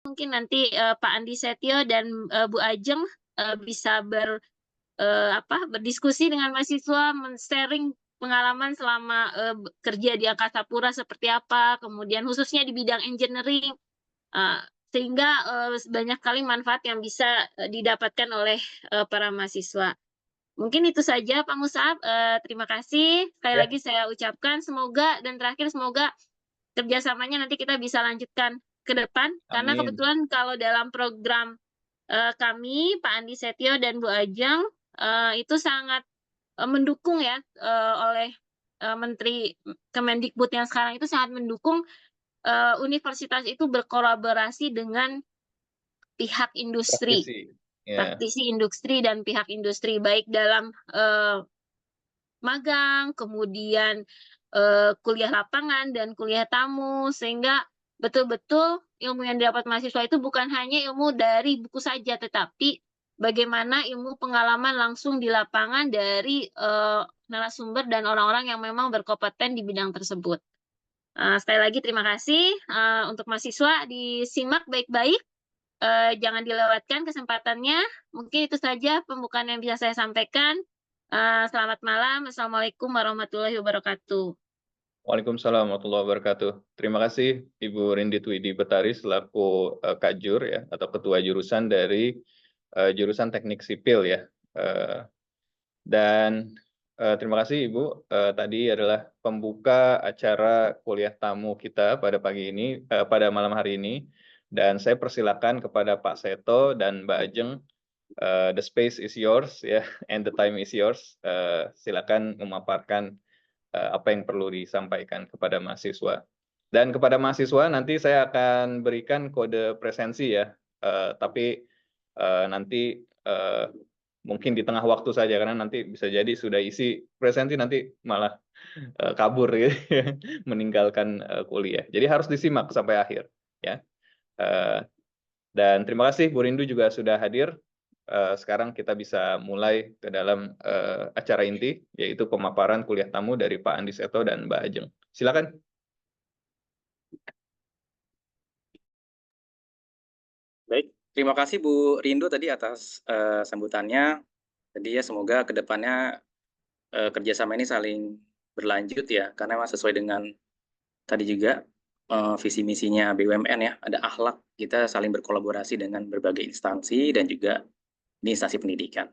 Mungkin nanti Pak Andi Setio dan Bu Ajeng bisa berdiskusi dengan mahasiswa, men-sharing pengalaman selama kerja di Angkasa Pura seperti apa, kemudian khususnya di bidang engineering, uh, sehingga banyak kali manfaat yang bisa didapatkan oleh para mahasiswa. Mungkin itu saja Pak Musab. Terima kasih. Sekali Ya, lagi saya ucapkan semoga dan terakhir semoga kerjasamanya nanti kita bisa lanjutkan ke depan. Karena amin. kebetulan kalau dalam program kami, Pak Andi Setio dan Bu Ajeng, itu sangat mendukung ya oleh Menteri Kemendikbud yang sekarang itu sangat mendukung universitas itu berkolaborasi dengan pihak industri, Praktisi. Ya, praktisi industri dan pihak industri baik dalam magang, kemudian kuliah lapangan dan kuliah tamu, sehingga betul-betul ilmu yang didapat mahasiswa itu bukan hanya ilmu dari buku saja, tetapi bagaimana ilmu pengalaman langsung di lapangan dari narasumber dan orang-orang yang memang berkompeten di bidang tersebut. Sekali lagi terima kasih untuk mahasiswa, disimak baik-baik, jangan dilewatkan kesempatannya. Mungkin itu saja pembukaan yang bisa saya sampaikan. Selamat malam. Assalamualaikum warahmatullahi wabarakatuh. Waalaikumsalam warahmatullahi wabarakatuh. Terima kasih Ibu Rindi Twidi Betari selaku Kajur ya atau Ketua Jurusan dari Jurusan Teknik Sipil ya. Dan terima kasih Ibu. Tadi adalah pembuka acara kuliah tamu kita pada pagi ini, pada malam hari ini. Dan saya persilakan kepada Pak Seto dan Mbak Ajeng. The space is yours ya, and the time is yours. Silakan memaparkan apa yang perlu disampaikan kepada mahasiswa. Dan kepada mahasiswa nanti saya akan berikan kode presensi ya, tapi nanti mungkin di tengah waktu saja karena nanti bisa jadi sudah isi presensi nanti malah kabur ya, meninggalkan kuliah. Jadi harus disimak sampai akhir ya. Dan terima kasih Bu Rindu juga sudah hadir. Sekarang kita bisa mulai ke dalam acara inti, yaitu pemaparan kuliah tamu dari Pak Andi Seto dan Mbak Ajeng. Silakan. Baik, terima kasih Bu Rindu tadi atas sambutannya. Jadi ya semoga kedepannya kerjasama ini saling berlanjut ya, karena memang sesuai dengan tadi juga visi misinya BUMN ya, ada akhlak, kita saling berkolaborasi dengan berbagai instansi dan juga di instansi pendidikan.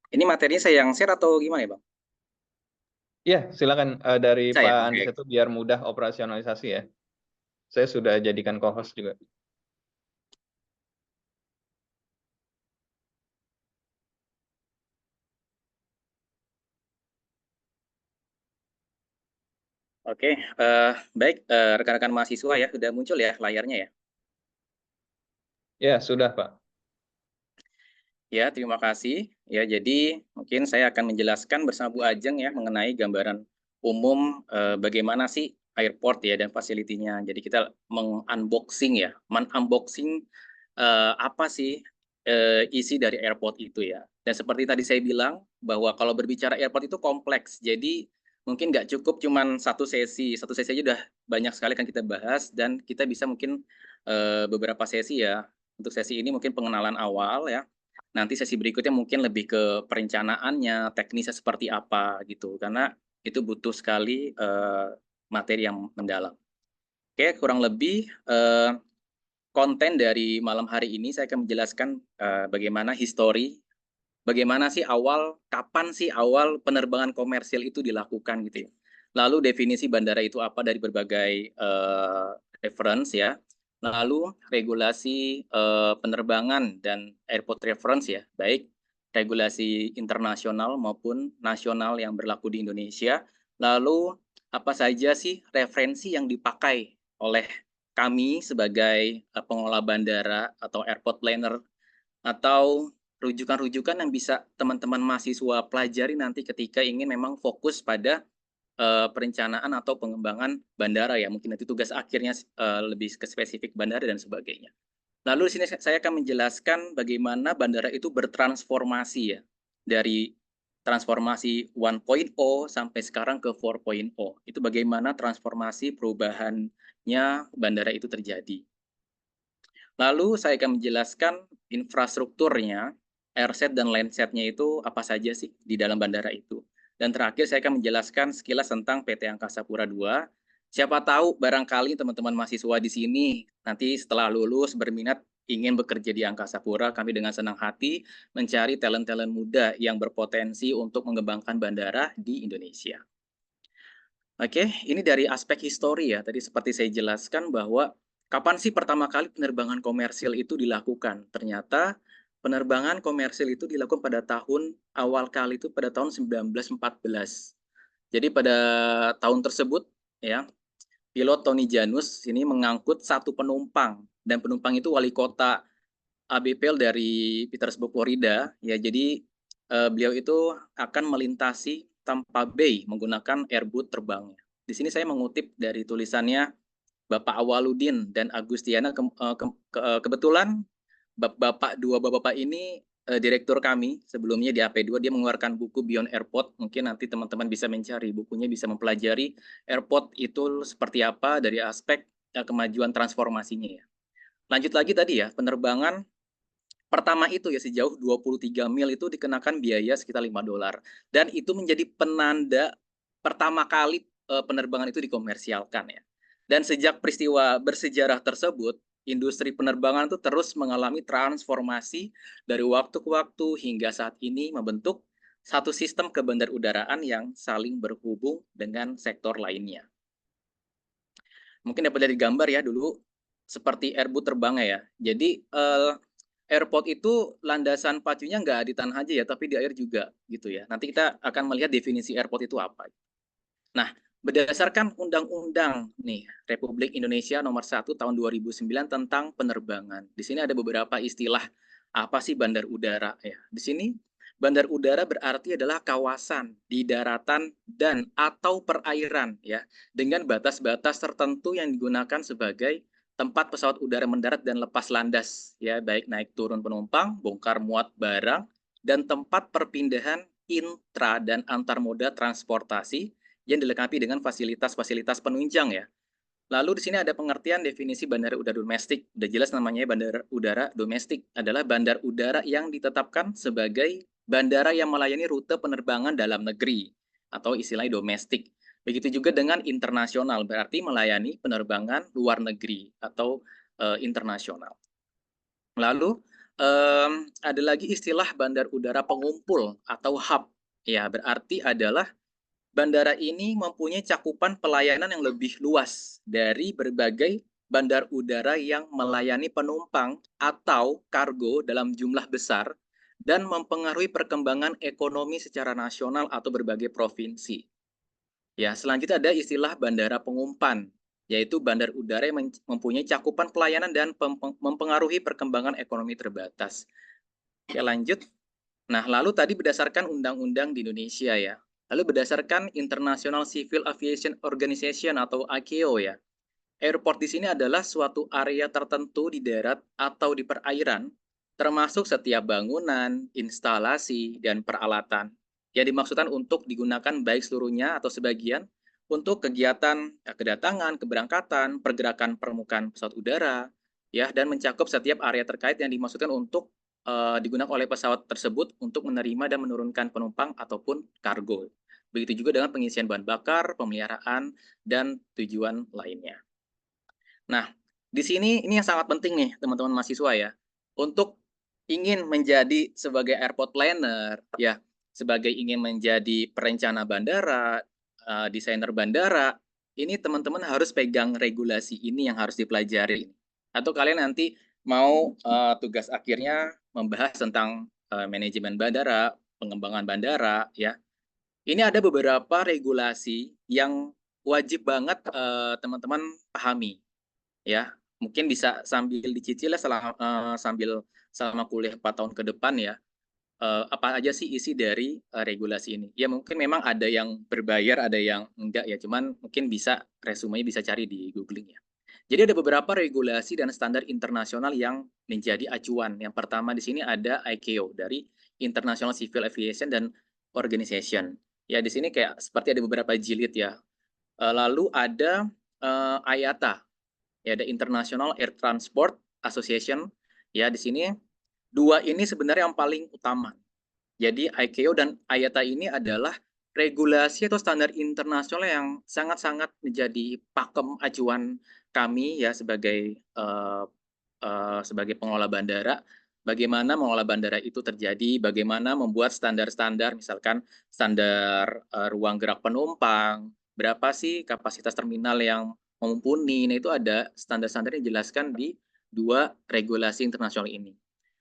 Ini materinya saya yang share atau gimana ya Bang? Ya, silakan dari Saya, Pak Andi oke. Seto biar mudah operasionalisasi ya. Saya sudah jadikan co-host juga. Oke, baik rekan-rekan mahasiswa ya, sudah muncul ya layarnya ya. Ya, sudah Pak. Ya, terima kasih. Ya, jadi mungkin saya akan menjelaskan bersama Bu Ajeng ya mengenai gambaran umum bagaimana sih airport ya dan fasilitinya. Jadi kita mengunboxing ya, menunboxing apa sih isi dari airport itu ya. Dan seperti tadi saya bilang bahwa kalau berbicara airport itu kompleks. Jadi mungkin nggak cukup cuman satu sesi aja udah banyak sekali kan kita bahas dan kita bisa mungkin beberapa sesi ya. Untuk sesi ini mungkin pengenalan awal ya. Nanti sesi berikutnya mungkin lebih ke perencanaannya, teknisnya seperti apa gitu, karena itu butuh sekali materi yang mendalam. Oke, kurang lebih konten dari malam hari ini saya akan menjelaskan bagaimana histori, bagaimana sih kapan sih awal penerbangan komersial itu dilakukan gitu ya. Lalu definisi bandara itu apa dari berbagai reference ya. Lalu regulasi penerbangan dan airport reference ya, baik regulasi internasional maupun nasional yang berlaku di Indonesia. Lalu apa saja sih referensi yang dipakai oleh kami sebagai pengelola bandara atau airport planner atau rujukan-rujukan yang bisa teman-teman mahasiswa pelajari nanti ketika ingin memang fokus pada perencanaan atau pengembangan bandara ya, mungkin nanti tugas akhirnya lebih ke spesifik bandara dan sebagainya. Lalu di sini saya akan menjelaskan bagaimana bandara itu bertransformasi ya, dari transformasi 1.0 sampai sekarang ke 4.0. Itu bagaimana transformasi perubahannya bandara itu terjadi. Lalu saya akan menjelaskan infrastrukturnya, airset dan landsetnya itu apa saja sih di dalam bandara itu. Dan terakhir saya akan menjelaskan sekilas tentang PT Angkasa Pura II. Siapa tahu barangkali teman-teman mahasiswa di sini nanti setelah lulus berminat ingin bekerja di Angkasa Pura, kami dengan senang hati mencari talent-talent muda yang berpotensi untuk mengembangkan bandara di Indonesia. Oke, ini dari aspek histori ya. Tadi seperti saya jelaskan bahwa kapan sih pertama kali penerbangan komersil itu dilakukan? Ternyata penerbangan komersil itu dilakukan pada awal kali itu pada tahun 1914. Jadi pada tahun tersebut ya, pilot Tony Janus ini mengangkut 1 penumpang dan penumpang itu wali kota ABPL dari Petersburg, Florida ya. Jadi beliau itu akan melintasi Tampa Bay menggunakan airboat terbangnya. Di sini saya mengutip dari tulisannya Bapak Awaludin dan Agustiana. Kebetulan dua bapak ini direktur kami sebelumnya di AP2, dia mengeluarkan buku Beyond Airport. Mungkin nanti teman-teman bisa mencari bukunya, bisa mempelajari airport itu seperti apa dari aspek kemajuan transformasinya ya. Lanjut lagi tadi ya, penerbangan pertama itu ya sejauh 23 mil itu dikenakan biaya sekitar $5 dan itu menjadi penanda pertama kali penerbangan itu dikomersialkan ya. Dan sejak peristiwa bersejarah tersebut, industri penerbangan itu terus mengalami transformasi dari waktu ke waktu hingga saat ini membentuk satu sistem kebandarudaraan yang saling berhubung dengan sektor lainnya. Mungkin dapat dari gambar ya dulu seperti airboat terbangnya ya. Jadi airport itu landasan pacunya nggak di tanah aja ya, tapi di air juga gitu ya. Nanti kita akan melihat definisi airport itu apa. Nah, berdasarkan Undang-Undang nih Republik Indonesia Nomor 1 Tahun 2009 tentang penerbangan. Di sini ada beberapa istilah apa sih bandar udara ya. Di sini bandar udara berarti adalah kawasan di daratan dan atau perairan ya dengan batas-batas tertentu yang digunakan sebagai tempat pesawat udara mendarat dan lepas landas ya, baik naik turun penumpang, bongkar muat barang dan tempat perpindahan intra dan antar moda transportasi yang dilengkapi dengan fasilitas-fasilitas penunjang ya. Lalu di sini ada pengertian definisi bandara udara domestik. Udah jelas namanya bandara udara domestik adalah bandar udara yang ditetapkan sebagai bandara yang melayani rute penerbangan dalam negeri atau istilahnya domestik. Begitu juga dengan internasional, berarti melayani penerbangan luar negeri atau internasional. Lalu ada lagi istilah bandar udara pengumpul atau hub. Ya, berarti adalah bandara ini mempunyai cakupan pelayanan yang lebih luas dari berbagai bandar udara yang melayani penumpang atau kargo dalam jumlah besar dan mempengaruhi perkembangan ekonomi secara nasional atau berbagai provinsi. Ya, selanjutnya ada istilah bandara pengumpan, yaitu bandar udara yang mempunyai cakupan pelayanan dan mempengaruhi perkembangan ekonomi terbatas. Ya, lanjut. Nah, lalu tadi berdasarkan undang-undang di Indonesia ya. Lalu berdasarkan International Civil Aviation Organization atau ICAO ya. Airport di sini adalah suatu area tertentu di darat atau di perairan, termasuk setiap bangunan, instalasi, dan peralatan yang dimaksudkan untuk digunakan baik seluruhnya atau sebagian untuk kegiatan kedatangan, keberangkatan, pergerakan permukaan pesawat udara, ya, dan mencakup setiap area terkait yang dimaksudkan untuk digunakan oleh pesawat tersebut untuk menerima dan menurunkan penumpang ataupun kargo. Begitu juga dengan pengisian bahan bakar, pemeliharaan, dan tujuan lainnya. Nah, di sini ini yang sangat penting nih teman-teman mahasiswa ya, untuk ingin menjadi sebagai airport planner ya, sebagai ingin menjadi perencana bandara, desainer bandara, ini teman-teman harus pegang regulasi ini yang harus dipelajari. Atau kalian nanti mau tugas akhirnya membahas tentang manajemen bandara, pengembangan bandara ya. Ini ada beberapa regulasi yang wajib banget teman-teman pahami ya. Mungkin bisa sambil dicicil ya selama kuliah 4 tahun ke depan ya. Apa aja sih isi dari regulasi ini? Ya mungkin memang ada yang berbayar, ada yang enggak ya, cuman mungkin bisa resumenya bisa cari di googling ya. Jadi ada beberapa regulasi dan standar internasional yang menjadi acuan. Yang pertama di sini ada ICAO dari International Civil Aviation dan Organization. Ya di sini kayak seperti ada beberapa jilid ya. Lalu ada IATA, ya ada International Air Transport Association. Ya, di sini dua ini sebenarnya yang paling utama. Jadi ICAO dan IATA ini adalah regulasi atau standar internasional yang sangat-sangat menjadi pakem acuan kami ya sebagai pengelola bandara. Bagaimana mengelola bandara itu terjadi, bagaimana membuat standar-standar, misalkan standar ruang gerak penumpang, berapa sih kapasitas terminal yang mumpuni. Nah, itu ada standar-standar yang dijelaskan di dua regulasi internasional ini.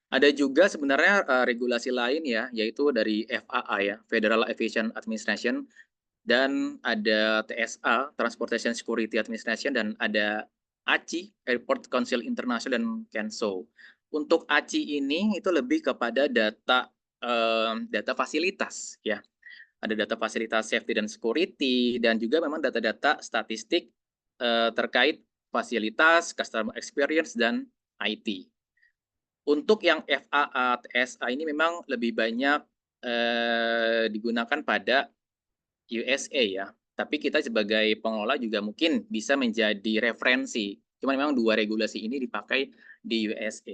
Ada juga sebenarnya regulasi lain ya, yaitu dari FAA ya, Federal Aviation Administration, dan ada TSA, Transportation Security Administration, dan ada ACI, Airport Council International, dan CANSO. Untuk ACI ini itu lebih kepada data fasilitas ya. Ada data fasilitas safety dan security, dan juga memang data-data statistik terkait fasilitas, customer experience, dan IT. Untuk yang FAA, TSA ini memang lebih banyak digunakan pada USA ya. Tapi kita sebagai pengelola juga mungkin bisa menjadi referensi. Cuma memang dua regulasi ini dipakai di USA.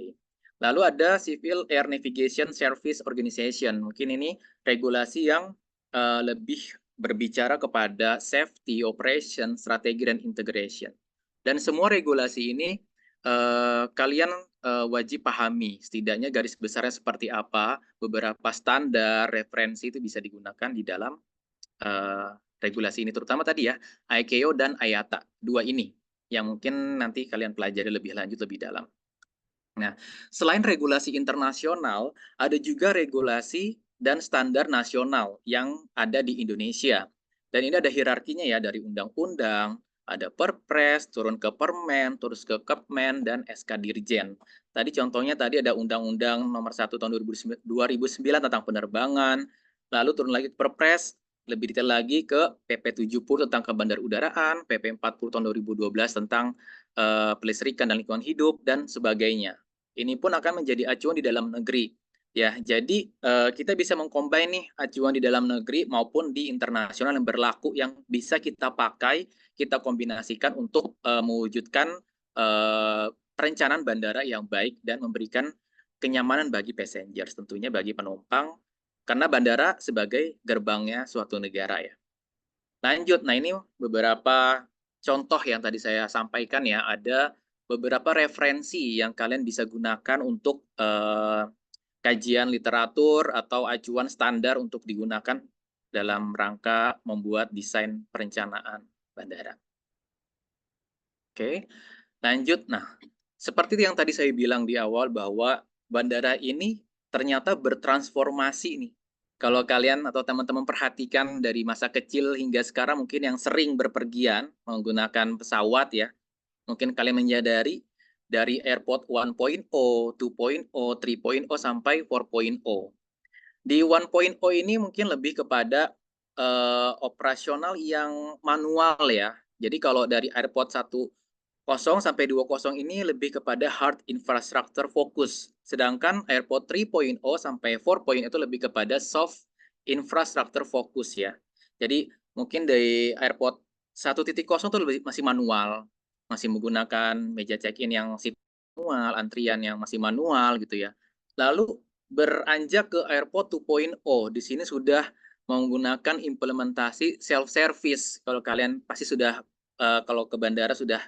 Lalu ada Civil Air Navigation Service Organization. Mungkin ini regulasi yang lebih berbicara kepada safety, operation, strategi, dan integration. Dan semua regulasi ini kalian wajib pahami, setidaknya garis besarnya seperti apa, beberapa standar, referensi itu bisa digunakan di dalam regulasi ini, terutama tadi ya, ICAO dan IATA, dua ini yang mungkin nanti kalian pelajari lebih lanjut, lebih dalam. Nah, selain regulasi internasional, ada juga regulasi dan standar nasional yang ada di Indonesia. Dan ini ada hierarkinya ya, dari undang-undang, ada Perpres, turun ke Permen, terus ke Kepmen, dan SK Dirjen. Tadi contohnya tadi ada Undang-Undang Nomor 1 Tahun 2009 tentang penerbangan, lalu turun lagi ke Perpres, lebih detail lagi ke PP 70 tentang kebandarudaraan, PP 40 tahun 2012 tentang pelistrikan dan lingkungan hidup, dan sebagainya. Ini pun akan menjadi acuan di dalam negeri. Ya, jadi kita bisa mengcombine nih acuan di dalam negeri maupun di internasional yang berlaku yang bisa kita pakai, kita kombinasikan untuk mewujudkan perencanaan bandara yang baik dan memberikan kenyamanan bagi passengers, tentunya bagi penumpang, karena bandara sebagai gerbangnya suatu negara ya. Lanjut, nah ini beberapa contoh yang tadi saya sampaikan ya, ada beberapa referensi yang kalian bisa gunakan untuk kajian literatur atau acuan standar untuk digunakan dalam rangka membuat desain perencanaan bandara. Oke, lanjut. Nah, seperti yang tadi saya bilang di awal bahwa bandara ini ternyata bertransformasi nih. Kalau kalian atau teman-teman perhatikan dari masa kecil hingga sekarang mungkin yang sering berpergian menggunakan pesawat ya, mungkin kalian menyadari dari airport 1.0, 2.0, 3.0 sampai 4.0. Di 1.0 ini mungkin lebih kepada operasional yang manual ya. Jadi kalau dari airport 1.0 sampai 2.0 ini lebih kepada hard infrastructure fokus. Sedangkan airport 3.0 sampai 4.0 itu lebih kepada soft infrastructure fokus ya. Jadi mungkin dari airport 1.0 itu masih manual, masih menggunakan meja check-in yang manual, antrian yang masih manual gitu ya. Lalu beranjak ke airport 2.0, di sini sudah menggunakan implementasi self-service. Kalau kalian pasti sudah, kalau ke bandara sudah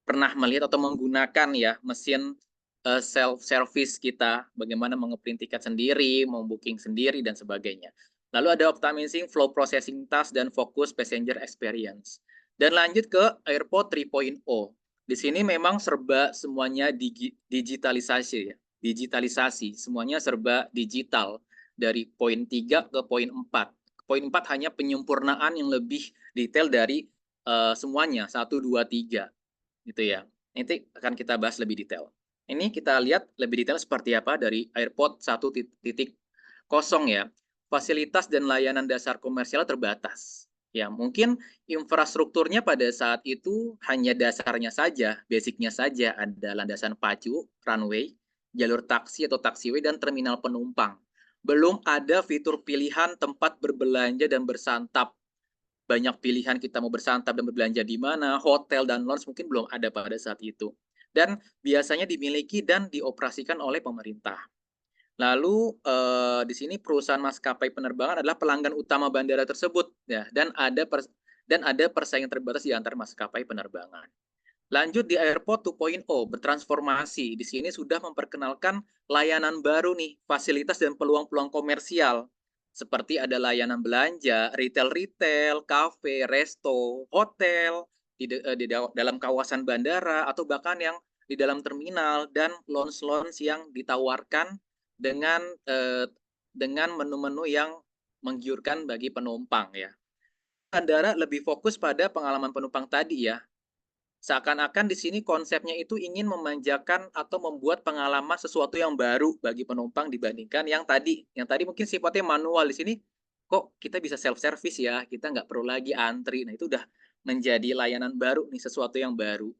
pernah melihat atau menggunakan ya mesin self-service kita, bagaimana mengeprint tiket sendiri, membooking sendiri, dan sebagainya. Lalu ada optimizing flow processing task dan fokus passenger experience. Dan lanjut ke airport 3.0. Di sini memang serba semuanya digitalisasi ya. Digitalisasi, semuanya serba digital dari poin 3 ke poin 4. Poin 4 hanya penyempurnaan yang lebih detail dari semuanya 1, 2, 3 gitu ya. Nanti akan kita bahas lebih detail. Ini kita lihat lebih detail seperti apa dari airport 1.0 ya. Fasilitas dan layanan dasar komersial terbatas. Ya, mungkin infrastrukturnya pada saat itu hanya dasarnya saja, basicnya saja, ada landasan pacu, runway, jalur taksi atau taxiway, dan terminal penumpang. Belum ada fitur pilihan tempat berbelanja dan bersantap. Banyak pilihan kita mau bersantap dan berbelanja di mana, hotel dan lounge mungkin belum ada pada saat itu. dan biasanya dimiliki dan dioperasikan oleh pemerintah. Lalu di sini perusahaan maskapai penerbangan adalah pelanggan utama bandara tersebut ya, dan ada persaingan terbatas di antara maskapai penerbangan. Lanjut di Airport 2.0 bertransformasi. Di sini sudah memperkenalkan layanan baru nih, fasilitas dan peluang-peluang komersial. Seperti ada layanan belanja, retail-retail, kafe, resto, hotel dalam kawasan bandara atau bahkan yang di dalam terminal dan lounge-lounge yang ditawarkan dengan dengan menu-menu yang menggiurkan bagi penumpang ya. Bandara lebih fokus pada pengalaman penumpang tadi ya. Seakan-akan di sini konsepnya itu ingin memanjakan atau membuat pengalaman sesuatu yang baru bagi penumpang dibandingkan yang tadi. Yang tadi mungkin sifatnya manual, di sini kok kita bisa self service ya, kita nggak perlu lagi antri. Nah, itu udah menjadi layanan baru nih, sesuatu yang baru.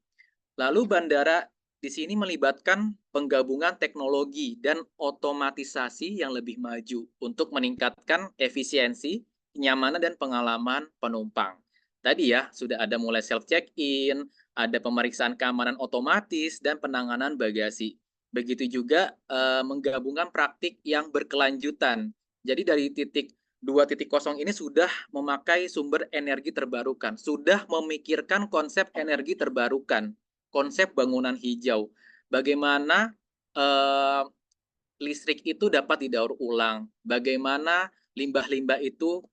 Lalu bandara di sini melibatkan penggabungan teknologi dan otomatisasi yang lebih maju untuk meningkatkan efisiensi, kenyamanan dan pengalaman penumpang. Tadi ya, sudah ada mulai self check-in, ada pemeriksaan keamanan otomatis dan penanganan bagasi. Begitu juga menggabungkan praktik yang berkelanjutan. Jadi dari titik 2.0 ini sudah memakai sumber energi terbarukan, sudah memikirkan konsep energi terbarukan, konsep bangunan hijau. Bagaimana listrik itu dapat didaur ulang, bagaimana limbah-limbah itu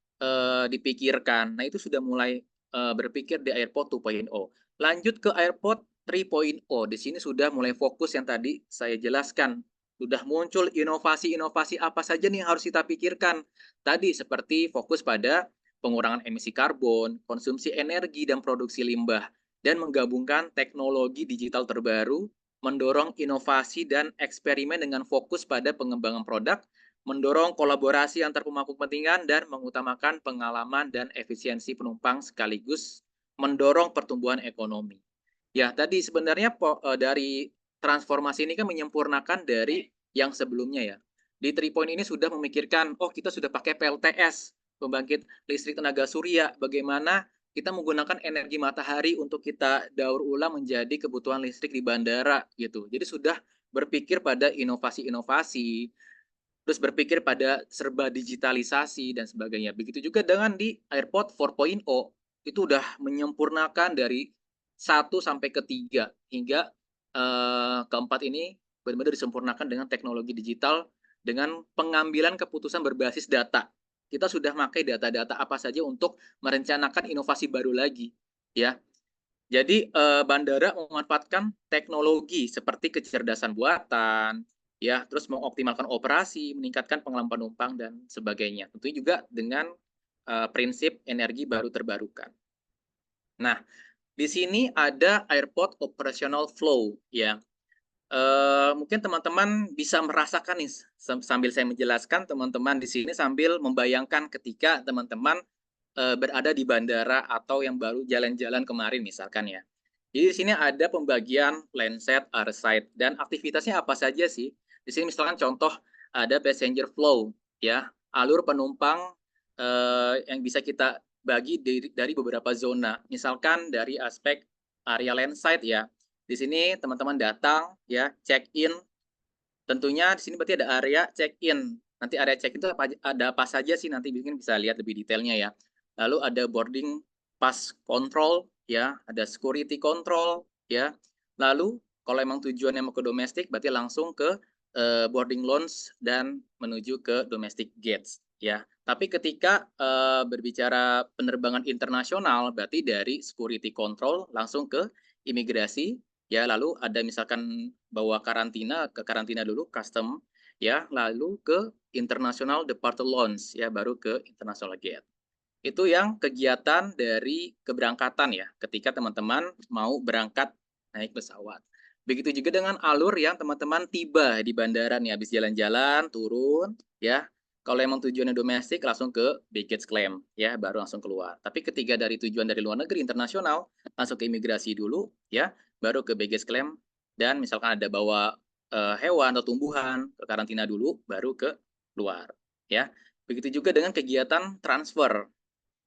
dipikirkan. Nah, itu sudah mulai berpikir di Airport 2.0. Lanjut ke Airport 3.0. Di sini sudah mulai fokus yang tadi saya jelaskan. Sudah muncul inovasi-inovasi apa saja nih yang harus kita pikirkan. Tadi seperti fokus pada pengurangan emisi karbon, konsumsi energi dan produksi limbah, dan menggabungkan teknologi digital terbaru, mendorong inovasi dan eksperimen dengan fokus pada pengembangan produk, mendorong kolaborasi antar pemangku kepentingan, dan mengutamakan pengalaman dan efisiensi penumpang sekaligus mendorong pertumbuhan ekonomi. Ya, tadi sebenarnya dari transformasi ini kan menyempurnakan dari yang sebelumnya ya. Di 3 ini sudah memikirkan, oh kita sudah pakai PLTS, pembangkit listrik tenaga surya, bagaimana kita menggunakan energi matahari untuk kita daur ulang menjadi kebutuhan listrik di bandara gitu. Jadi sudah berpikir pada inovasi-inovasi, terus berpikir pada serba digitalisasi dan sebagainya. Begitu juga dengan di Airport 4.0, itu udah menyempurnakan dari 1 sampai ke 3 hingga keempat ini benar-benar disempurnakan dengan teknologi digital dengan pengambilan keputusan berbasis data. Kita sudah pakai data-data apa saja untuk merencanakan inovasi baru lagi, ya. Jadi bandara memanfaatkan teknologi seperti kecerdasan buatan, ya, terus mengoptimalkan operasi, meningkatkan pengalaman penumpang dan sebagainya. Tentunya juga dengan prinsip energi baru terbarukan. Nah, di sini ada Airport Operational Flow, ya. Mungkin teman-teman bisa merasakan nih sambil saya menjelaskan, teman-teman di sini sambil membayangkan ketika teman-teman berada di bandara atau yang baru jalan-jalan kemarin misalkan ya. Jadi di sini ada pembagian landset, airside, dan aktivitasnya apa saja sih? Di sini misalkan contoh ada passenger flow ya, alur penumpang yang bisa kita bagi dari beberapa zona. Misalkan dari aspek area landside ya. Di sini teman-teman datang ya, check in. Tentunya di sini berarti ada area check in. Nanti area check in itu ada apa saja sih, nanti mungkin bisa lihat lebih detailnya ya. Lalu ada boarding pass control ya, ada security control ya. Lalu kalau emang tujuannya mau ke domestik berarti langsung ke boarding lounge dan menuju ke domestic gates ya. Tapi ketika berbicara penerbangan internasional berarti dari security control langsung ke imigrasi ya, lalu ada misalkan bawa karantina, ke karantina dulu custom ya, lalu ke international departure lounge ya, baru ke international gate. Itu yang kegiatan dari keberangkatan ya, ketika teman-teman mau berangkat naik pesawat. Begitu juga dengan alur yang teman-teman tiba di bandara nih, habis jalan-jalan, turun ya. Kalau emang tujuannya domestik langsung ke baggage claim ya, baru langsung keluar. Tapi ketika dari tujuan dari luar negeri internasional, langsung ke imigrasi dulu ya, baru ke baggage claim, dan misalkan ada bawa hewan atau tumbuhan, ke karantina dulu, baru ke luar ya. Begitu juga dengan kegiatan transfer.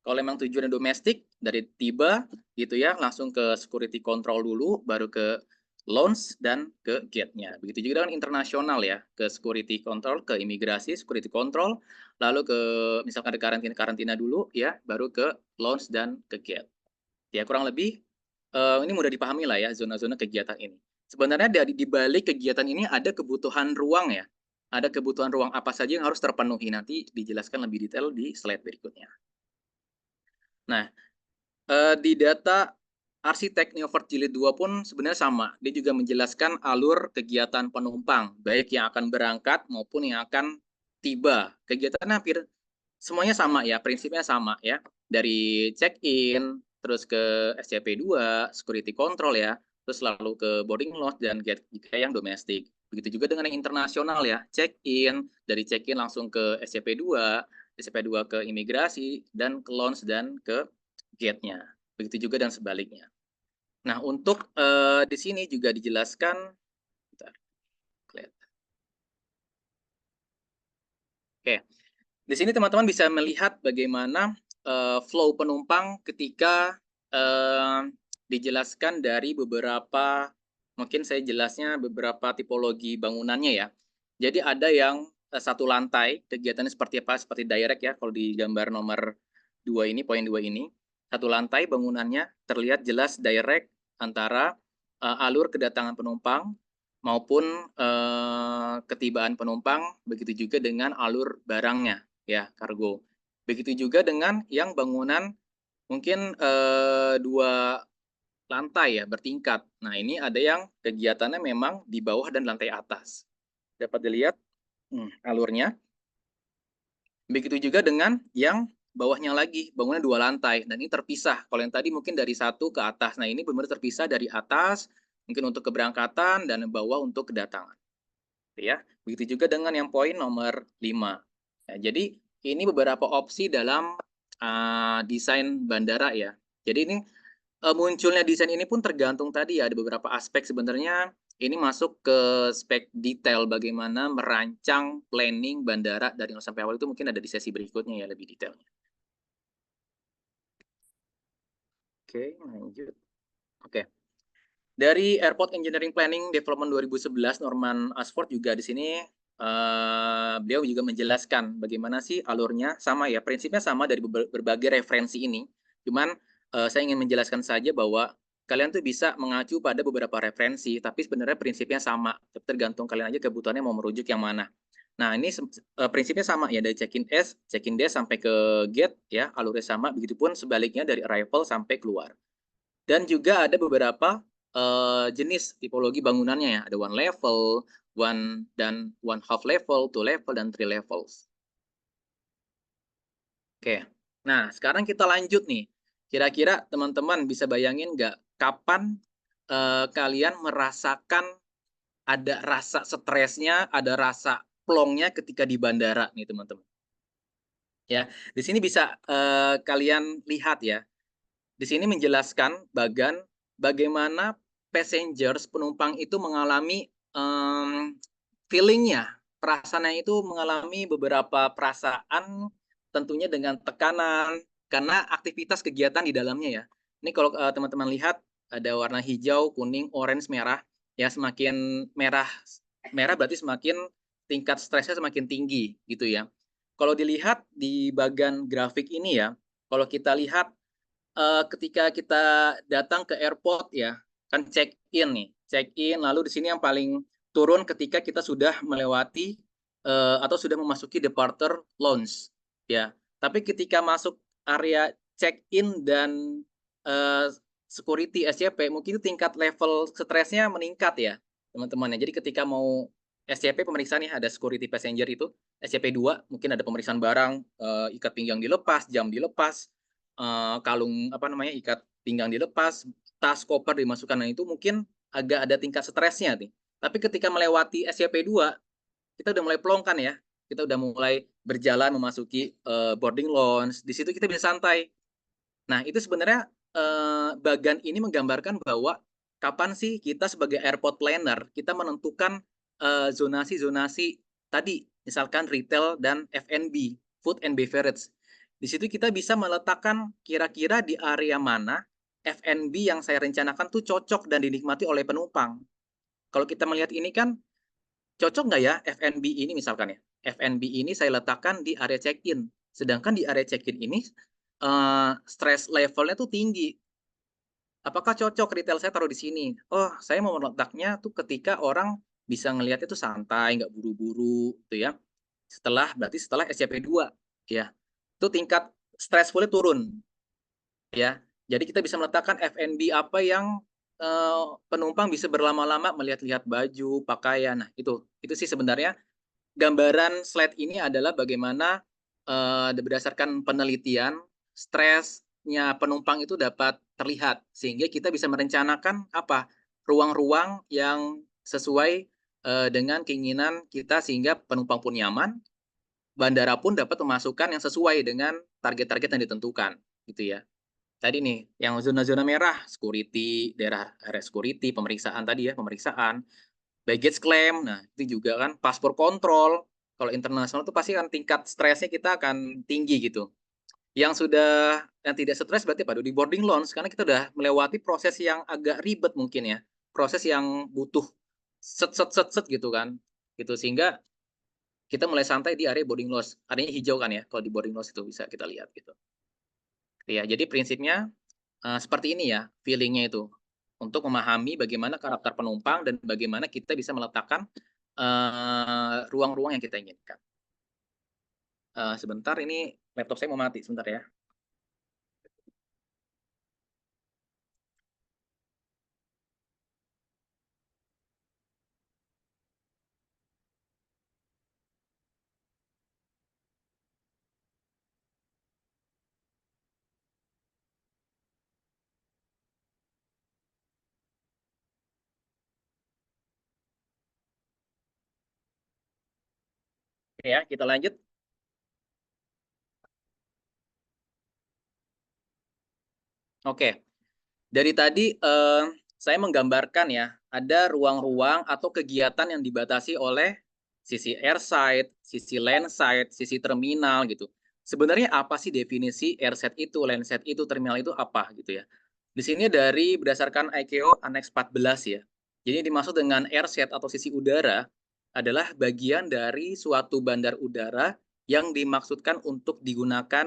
Kalau memang tujuannya domestik, dari tiba gitu ya, langsung ke security control dulu, baru ke lounge dan ke gate-nya. Begitu juga dengan internasional ya, ke security control, ke imigrasi, security control, lalu ke misalkan ada karantina dulu ya, baru ke lounge dan ke gate. Ya kurang lebih ini mudah dipahami lah ya zona-zona kegiatan ini. Sebenarnya di balik kegiatan ini ada kebutuhan ruang ya. Ada kebutuhan ruang apa saja yang harus terpenuhi, nanti dijelaskan lebih detail di slide berikutnya. Nah, di data arsitek Neovert Jilid 2 pun sebenarnya sama. Dia juga menjelaskan alur kegiatan penumpang, baik yang akan berangkat maupun yang akan tiba. Kegiatannya hampir semuanya sama ya, prinsipnya sama ya. Dari check-in, terus ke SCP-2, security control ya, terus lalu ke boarding lounge dan gate yang domestik. Begitu juga dengan yang internasional ya, check-in, dari check-in langsung ke SCP-2, SCP-2 ke imigrasi, dan ke lounge dan ke gate-nya. Begitu juga dan sebaliknya. Nah, untuk di sini juga dijelaskan, bentar, oke, di sini teman-teman bisa melihat bagaimana flow penumpang ketika dijelaskan dari beberapa, mungkin saya jelasnya beberapa tipologi bangunannya ya. Jadi ada yang satu lantai, kegiatannya seperti apa? Seperti direct ya, kalau di gambar nomor 2 ini, poin 2 ini. Satu lantai bangunannya terlihat jelas direct antara alur kedatangan penumpang maupun ketibaan penumpang, begitu juga dengan alur barangnya, ya, kargo. Begitu juga dengan yang bangunan mungkin 2 lantai ya, bertingkat. Nah, ini ada yang kegiatannya memang di bawah dan lantai atas. Dapat dilihat alurnya. Begitu juga dengan yang bawahnya lagi, bangunan 2 lantai, dan ini terpisah. Kalau yang tadi mungkin dari 1 ke atas. Nah, ini benar-benar terpisah dari atas, mungkin untuk keberangkatan, dan bawah untuk kedatangan. Ya, begitu juga dengan yang poin nomor 5. Ya, jadi ini beberapa opsi dalam desain bandara ya. Jadi ini munculnya desain ini pun tergantung tadi ya, ada beberapa aspek sebenarnya ini masuk ke spek detail bagaimana merancang planning bandara dari nol sampai awal, itu mungkin ada di sesi berikutnya ya lebih detailnya. Oke, lanjut. Oke. Dari Airport Engineering Planning Development 2011, Norman Ashford juga di sini beliau juga menjelaskan bagaimana sih alurnya, sama ya, prinsipnya sama dari berbagai referensi ini. Cuman saya ingin menjelaskan saja bahwa kalian tuh bisa mengacu pada beberapa referensi, tapi sebenarnya prinsipnya sama, tergantung kalian aja kebutuhannya mau merujuk yang mana. Nah, ini prinsipnya sama ya, dari check-in desk sampai ke gate ya, alurnya sama, begitupun sebaliknya dari arrival sampai keluar. Dan juga ada beberapa jenis tipologi bangunannya ya, ada one level, one half level, 2 level, dan 3 levels. Oke, nah sekarang kita lanjut nih. Kira-kira teman-teman bisa bayangin nggak kapan kalian merasakan ada rasa stresnya, ada rasa plongnya ketika di bandara nih teman-teman. Ya, di sini bisa kalian lihat ya. Di sini menjelaskan bagaimana passengers, penumpang itu mengalami feeling-nya, perasaannya itu mengalami beberapa perasaan, tentunya dengan tekanan, karena aktivitas kegiatan di dalamnya ya. Ini kalau teman-teman lihat ada warna hijau, kuning, orange, merah, ya semakin merah berarti semakin tingkat stresnya semakin tinggi gitu ya. Kalau dilihat di bagian grafik ini ya, kalau kita lihat ketika kita datang ke airport ya, kan check-in nih, check-in, lalu di sini yang paling turun ketika kita sudah melewati atau sudah memasuki departure lounge ya. Tapi ketika masuk area check-in dan security SCP, mungkin itu tingkat level stresnya meningkat ya, teman-teman ya. Jadi ketika mau SCP pemeriksaan nih, ada security passenger itu, SCP-2, mungkin ada pemeriksaan barang, ikat pinggang dilepas, jam dilepas, kalung apa namanya, ikat pinggang dilepas, tas koper dimasukkan, nah itu mungkin agak ada tingkat stresnya nih. Tapi ketika melewati SCP-2, kita udah mulai plong kan ya, kita udah mulai berjalan memasuki boarding lounge, di situ kita bisa santai. Nah itu sebenarnya bagan ini menggambarkan bahwa kapan sih kita sebagai airport planner kita menentukan zonasi-zonasi tadi, misalkan retail dan F&B, food and beverage. Di situ kita bisa meletakkan kira-kira di area mana F&B yang saya rencanakan tuh cocok dan dinikmati oleh penumpang. Kalau kita melihat ini kan cocok nggak ya FNB ini misalkan ya, FNB ini saya letakkan di area check-in, sedangkan di area check-in ini stress levelnya tuh tinggi. Apakah cocok retail saya taruh di sini? Oh, saya mau meletaknya tuh ketika orang bisa ngelihatnya tuh santai, nggak buru-buru, gitu ya. Berarti setelah SCP-2, ya. Itu tingkat stressful-nya turun, ya. Jadi kita bisa meletakkan FNB apa yang penumpang bisa berlama-lama melihat-lihat baju, pakaian. Nah, itu sih sebenarnya gambaran slide ini adalah bagaimana berdasarkan penelitian stresnya penumpang itu dapat terlihat sehingga kita bisa merencanakan apa ruang-ruang yang sesuai dengan keinginan kita sehingga penumpang pun nyaman, bandara pun dapat memasukkan yang sesuai dengan target-target yang ditentukan, gitu ya. Tadi nih, yang zona-zona merah, security, daerah area security, pemeriksaan tadi ya, pemeriksaan, baggage claim, nah itu juga kan paspor kontrol. Kalau internasional itu pasti kan tingkat stresnya kita akan tinggi gitu. Yang tidak stres berarti pada di boarding lounge karena kita udah melewati proses yang agak ribet mungkin ya. Proses yang butuh set gitu kan. Gitu sehingga kita mulai santai di area boarding lounge. Areanya hijau kan ya kalau di boarding lounge itu bisa kita lihat gitu. Ya, jadi prinsipnya seperti ini ya feeling-nya itu. Untuk memahami bagaimana karakter penumpang dan bagaimana kita bisa meletakkan ruang-ruang yang kita inginkan. Sebentar ini laptop saya mau mati sebentar ya. Oke ya, kita lanjut. Oke, dari tadi saya menggambarkan ya, ada ruang-ruang atau kegiatan yang dibatasi oleh sisi airside, sisi landside, sisi terminal gitu. Sebenarnya apa sih definisi airside itu, landside itu, terminal itu apa gitu ya? Di sini berdasarkan ICAO Annex 14 ya. Jadi dimaksud dengan airside atau sisi udara adalah bagian dari suatu bandar udara yang dimaksudkan untuk digunakan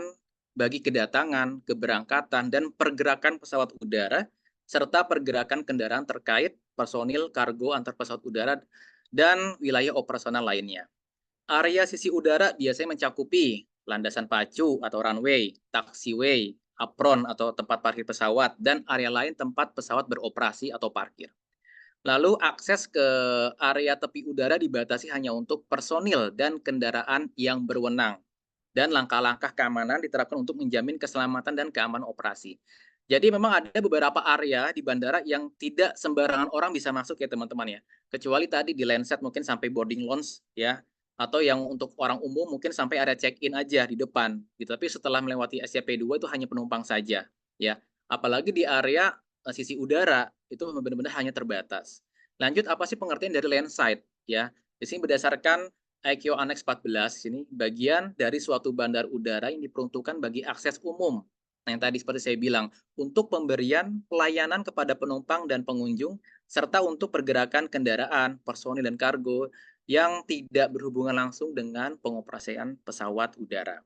bagi kedatangan, keberangkatan, dan pergerakan pesawat udara, serta pergerakan kendaraan terkait personil kargo antar pesawat udara dan wilayah operasional lainnya. Area sisi udara biasanya mencakupi landasan pacu atau runway, taxiway, apron atau tempat parkir pesawat, dan area lain tempat pesawat beroperasi atau parkir. Lalu akses ke area tepi udara dibatasi hanya untuk personil dan kendaraan yang berwenang. Dan langkah-langkah keamanan diterapkan untuk menjamin keselamatan dan keamanan operasi. Jadi memang ada beberapa area di bandara yang tidak sembarangan orang bisa masuk ya teman-teman ya. Kecuali tadi di landset mungkin sampai boarding lounge ya. Atau yang untuk orang umum mungkin sampai area check-in aja di depan. Gitu. Tapi setelah melewati SCP-2 itu hanya penumpang saja ya. Apalagi di area sisi udara itu benar-benar hanya terbatas. Lanjut, apa sih pengertian dari landside ya? Di sini berdasarkan ICAO Annex 14 ini bagian dari suatu bandar udara yang diperuntukkan bagi akses umum. Nah, yang tadi seperti saya bilang, untuk pemberian pelayanan kepada penumpang dan pengunjung, serta untuk pergerakan kendaraan, personil, dan kargo yang tidak berhubungan langsung dengan pengoperasian pesawat udara.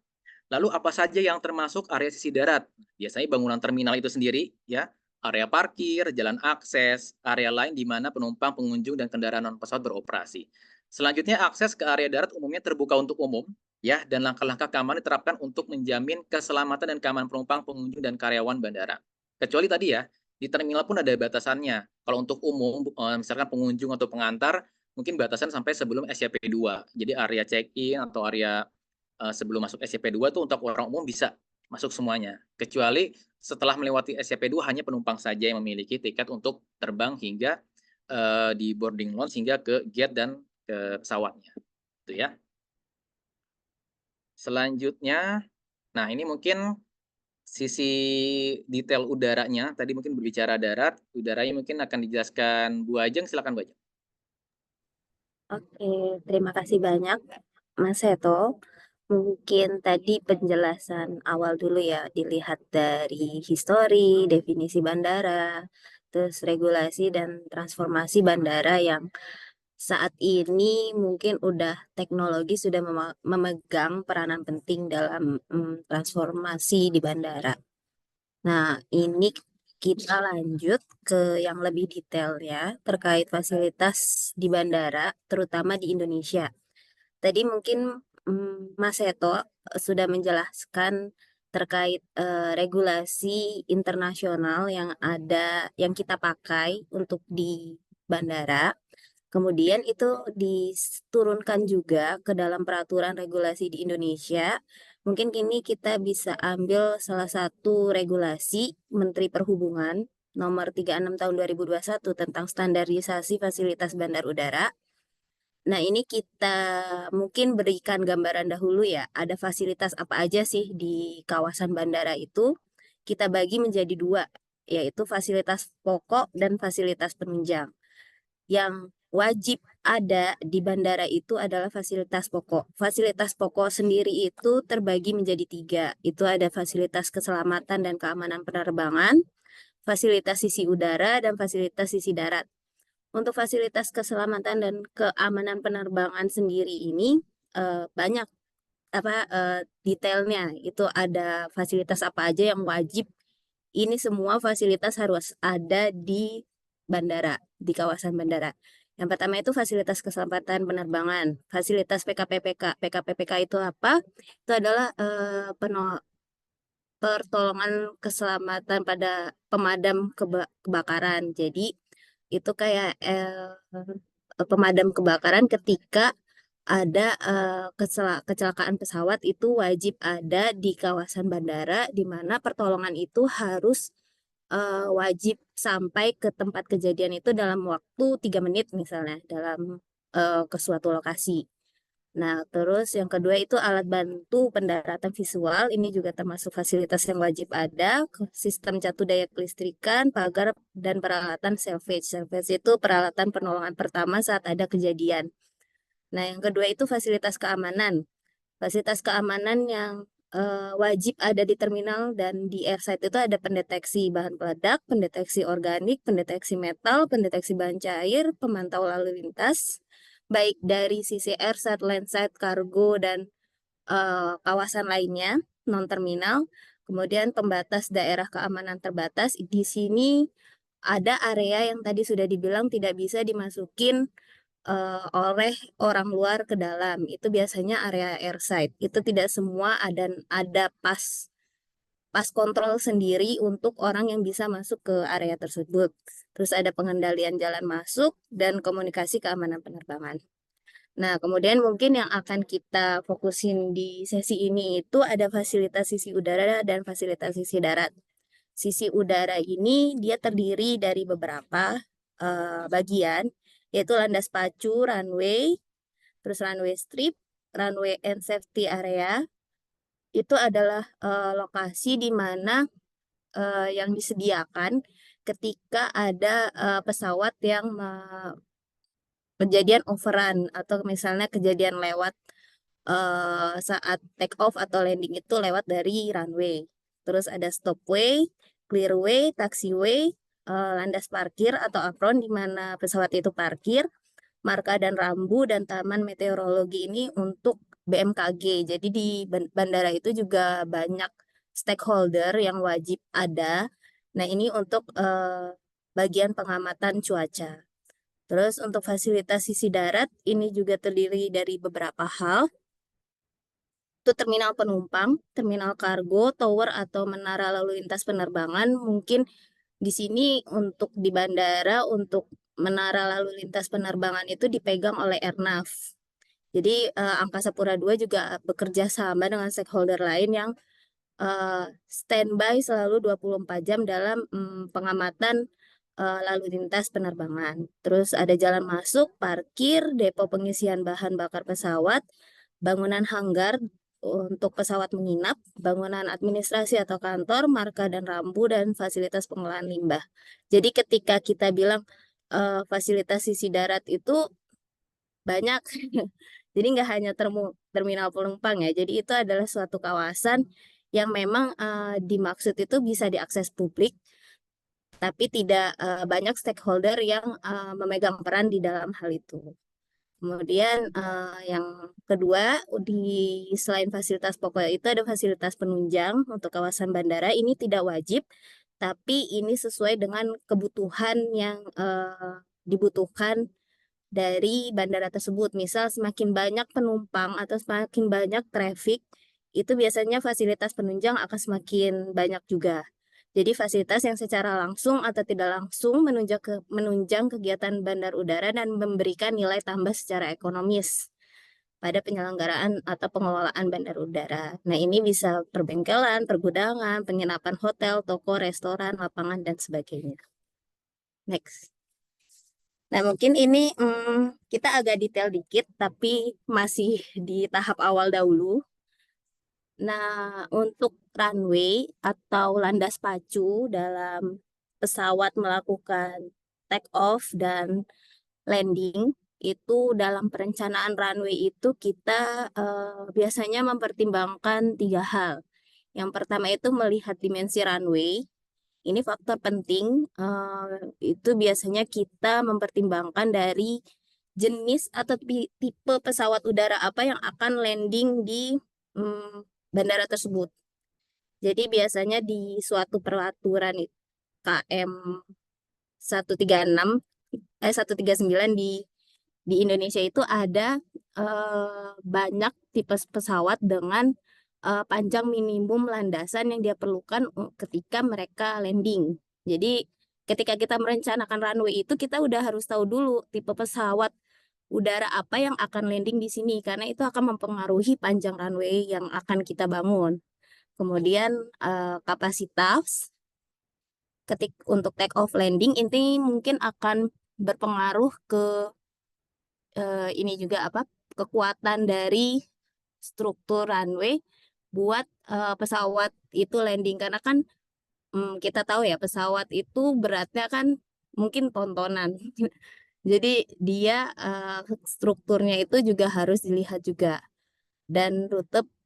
Lalu apa saja yang termasuk area sisi darat? Biasanya bangunan terminal itu sendiri, ya, area parkir, jalan akses, area lain di mana penumpang, pengunjung, dan kendaraan non pesawat beroperasi. Selanjutnya, akses ke area darat umumnya terbuka untuk umum, ya, dan langkah-langkah keamanan diterapkan untuk menjamin keselamatan dan keamanan penumpang, pengunjung, dan karyawan bandara. Kecuali tadi ya, di terminal pun ada batasannya. Kalau untuk umum, misalkan pengunjung atau pengantar, mungkin batasan sampai sebelum SCP-2. Jadi area check-in atau area sebelum masuk SCP-2 itu untuk orang umum bisa masuk semuanya. Kecuali setelah melewati SCP-2 hanya penumpang saja yang memiliki tiket untuk terbang hingga di boarding lounge hingga ke gate dan ke pesawatnya. Itu ya. Selanjutnya, nah ini mungkin sisi detail udaranya. Tadi mungkin berbicara darat, udaranya mungkin akan dijelaskan Bu Ajeng. Silakan Bu Ajeng. Oke, terima kasih banyak Mas Seto. Mungkin tadi penjelasan awal dulu ya, dilihat dari histori, definisi bandara, terus regulasi dan transformasi bandara yang saat ini mungkin udah teknologi sudah memegang peranan penting dalam transformasi di bandara. Nah, ini kita lanjut ke yang lebih detail ya terkait fasilitas di bandara, terutama di Indonesia. Tadi mungkin Mas Seto sudah menjelaskan terkait regulasi internasional yang ada, yang kita pakai untuk di bandara. Kemudian itu diturunkan juga ke dalam peraturan regulasi di Indonesia. Mungkin kini kita bisa ambil salah satu regulasi Menteri Perhubungan nomor 36 tahun 2021 tentang standarisasi fasilitas bandar udara. Nah, ini kita mungkin berikan gambaran dahulu ya, ada fasilitas apa aja sih di kawasan bandara itu. Kita bagi menjadi dua, yaitu fasilitas pokok dan fasilitas penunjang. Yang wajib ada di bandara itu adalah fasilitas pokok. Fasilitas pokok sendiri itu terbagi menjadi tiga. Itu ada fasilitas keselamatan dan keamanan penerbangan, fasilitas sisi udara, dan fasilitas sisi darat. Untuk fasilitas keselamatan dan keamanan penerbangan sendiri ini banyak detailnya. Itu ada fasilitas apa aja yang wajib. Ini semua fasilitas harus ada di bandara, di kawasan bandara. Yang pertama itu fasilitas keselamatan penerbangan, fasilitas PKPPK. PKPPK itu apa? Itu adalah pertolongan keselamatan pada pemadam kebakaran. Jadi itu kayak pemadam kebakaran ketika ada kecelakaan pesawat itu wajib ada di kawasan bandara, di mana pertolongan itu harus wajib sampai ke tempat kejadian itu dalam waktu 3 menit misalnya dalam ke suatu lokasi. Nah, terus yang kedua itu alat bantu pendaratan visual. Ini juga termasuk fasilitas yang wajib ada. Sistem catu daya kelistrikan, pagar, dan peralatan salvage. Salvage itu peralatan penolongan pertama saat ada kejadian. Nah, yang kedua itu fasilitas keamanan. Fasilitas keamanan yang wajib ada di terminal dan di airside itu ada pendeteksi bahan peledak, pendeteksi organik, pendeteksi metal, pendeteksi bahan cair, pemantau lalu lintas, baik dari sisi airside, landside, kargo, dan kawasan lainnya, non-terminal. Kemudian pembatas daerah keamanan terbatas. Di sini ada area yang tadi sudah dibilang tidak bisa dimasukin oleh orang luar ke dalam. Itu biasanya area airside. Itu tidak semua ada pas kontrol sendiri untuk orang yang bisa masuk ke area tersebut. Terus ada pengendalian jalan masuk dan komunikasi keamanan penerbangan. Nah, kemudian mungkin yang akan kita fokusin di sesi ini itu ada fasilitas sisi udara dan fasilitas sisi darat. Sisi udara ini dia terdiri dari beberapa bagian, yaitu landas pacu, runway, terus runway strip, runway and safety area. Itu adalah lokasi di mana yang disediakan ketika ada pesawat yang kejadian overrun atau misalnya kejadian lewat saat take off atau landing itu lewat dari runway. Terus ada stopway, clearway, taxiway, landas parkir atau apron di mana pesawat itu parkir, marka dan rambu, dan taman meteorologi ini untuk BMKG. Jadi di bandara itu juga banyak stakeholder yang wajib ada. Nah, ini untuk bagian pengamatan cuaca. Terus untuk fasilitas sisi darat ini juga terdiri dari beberapa hal. Itu terminal penumpang, terminal kargo, tower atau menara lalu lintas penerbangan. Mungkin di sini untuk di bandara, untuk menara lalu lintas penerbangan itu dipegang oleh Airnav. Jadi Angkasa Pura II juga bekerja sama dengan stakeholder lain yang standby selalu 24 jam dalam pengamatan lalu lintas penerbangan. Terus ada jalan masuk, parkir, depo pengisian bahan bakar pesawat, bangunan hanggar untuk pesawat menginap, bangunan administrasi atau kantor, marka dan rambu, dan fasilitas pengolahan limbah. Jadi ketika kita bilang fasilitas sisi darat itu banyak, jadi nggak hanya terminal penumpang ya. Jadi itu adalah suatu kawasan yang memang dimaksud itu bisa diakses publik tapi tidak banyak stakeholder yang memegang peran di dalam hal itu. Kemudian yang kedua, selain fasilitas pokok itu ada fasilitas penunjang untuk kawasan bandara. Ini tidak wajib, tapi ini sesuai dengan kebutuhan yang dibutuhkan dari bandara tersebut. Misal semakin banyak penumpang atau semakin banyak traffic, itu biasanya fasilitas penunjang akan semakin banyak juga. Jadi fasilitas yang secara langsung atau tidak langsung menunjang kegiatan bandar udara dan memberikan nilai tambah secara ekonomis pada penyelenggaraan atau pengelolaan bandar udara. Nah, ini bisa perbengkelan, pergudangan, penginapan hotel, toko, restoran, lapangan, dan sebagainya. Next. Nah, mungkin ini kita agak detail dikit, tapi masih di tahap awal dahulu. Nah, untuk runway atau landas pacu dalam pesawat melakukan take off dan landing, itu dalam perencanaan runway itu kita biasanya mempertimbangkan 3 hal. Yang pertama itu melihat dimensi runway. Ini faktor penting, itu biasanya kita mempertimbangkan dari jenis atau tipe pesawat udara apa yang akan landing di bandara tersebut. Jadi biasanya di suatu peraturan KM 136 139 di Indonesia itu ada banyak tipe pesawat dengan panjang minimum landasan yang dia perlukan ketika mereka landing. Jadi ketika kita merencanakan runway itu kita udah harus tahu dulu tipe pesawat udara apa yang akan landing di sini karena itu akan mempengaruhi panjang runway yang akan kita bangun. Kemudian kapasitas untuk take off landing ini mungkin akan berpengaruh ke ini juga kekuatan dari struktur runway buat pesawat itu landing karena kan kita tahu ya pesawat itu beratnya kan mungkin tontonan. Jadi dia strukturnya itu juga harus dilihat juga dan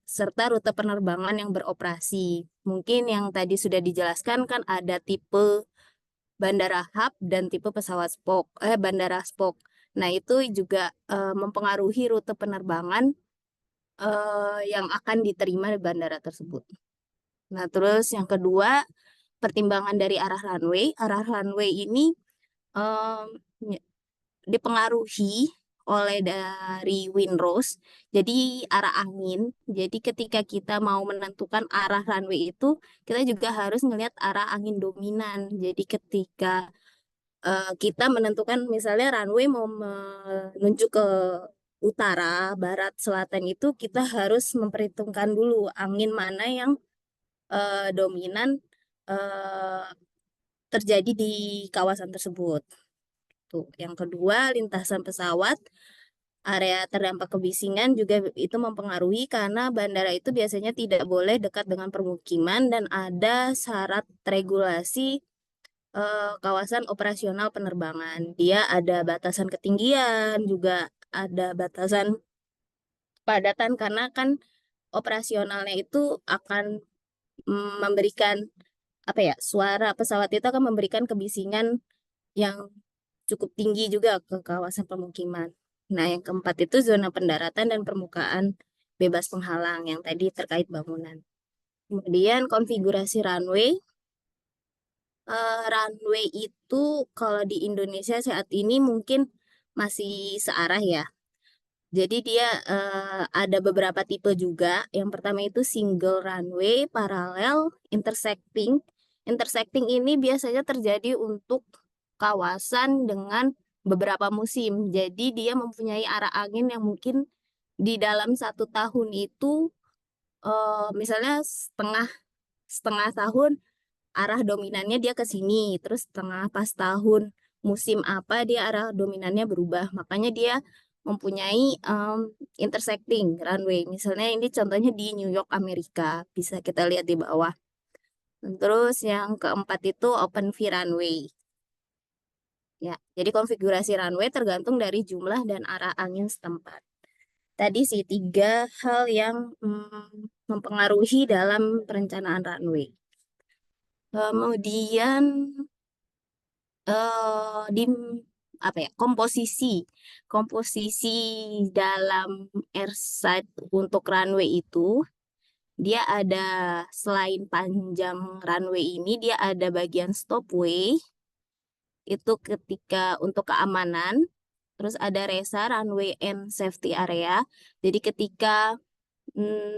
serta rute penerbangan yang beroperasi. Mungkin yang tadi sudah dijelaskan kan ada tipe bandara hub dan tipe bandara spoke. Nah, itu juga mempengaruhi rute penerbangan yang akan diterima di bandara tersebut. Nah, terus yang kedua, pertimbangan dari arah runway. Arah runway ini dipengaruhi oleh dari windrows, jadi arah angin. Jadi ketika kita mau menentukan arah runway itu, kita juga harus melihat arah angin dominan. Jadi ketika kita menentukan misalnya runway mau menuju ke utara, barat, selatan itu kita harus memperhitungkan dulu angin mana yang dominan terjadi di kawasan tersebut. Tuh. Yang kedua, lintasan pesawat, area terdampak kebisingan juga itu mempengaruhi karena bandara itu biasanya tidak boleh dekat dengan permukiman dan ada syarat regulasi kawasan operasional penerbangan. Dia ada batasan ketinggian, juga ada batasan kepadatan karena kan operasionalnya itu akan memberikan suara pesawat itu akan memberikan kebisingan yang cukup tinggi juga ke kawasan pemukiman. Nah, yang keempat itu zona pendaratan dan permukaan bebas penghalang yang tadi terkait bangunan. Kemudian konfigurasi runway. Runway itu kalau di Indonesia saat ini mungkin masih searah ya. Jadi dia ada beberapa tipe juga. Yang pertama itu single runway, paralel, intersecting. Intersecting ini biasanya terjadi untuk kawasan dengan beberapa musim. Jadi dia mempunyai arah angin yang mungkin di dalam 1 tahun itu misalnya setengah tahun arah dominannya dia ke sini, terus pas tahun musim apa dia arah dominannya berubah. Makanya dia mempunyai intersecting runway. Misalnya ini contohnya di New York, Amerika. Bisa kita lihat di bawah. Terus yang keempat itu open V runway. Ya, jadi konfigurasi runway tergantung dari jumlah dan arah angin setempat. Tadi sih 3 hal yang mempengaruhi dalam perencanaan runway. Kemudian di apa ya, komposisi dalam airside untuk runway itu dia ada, selain panjang runway ini dia ada bagian stopway itu ketika untuk keamanan, terus ada resa runway and safety area. Jadi ketika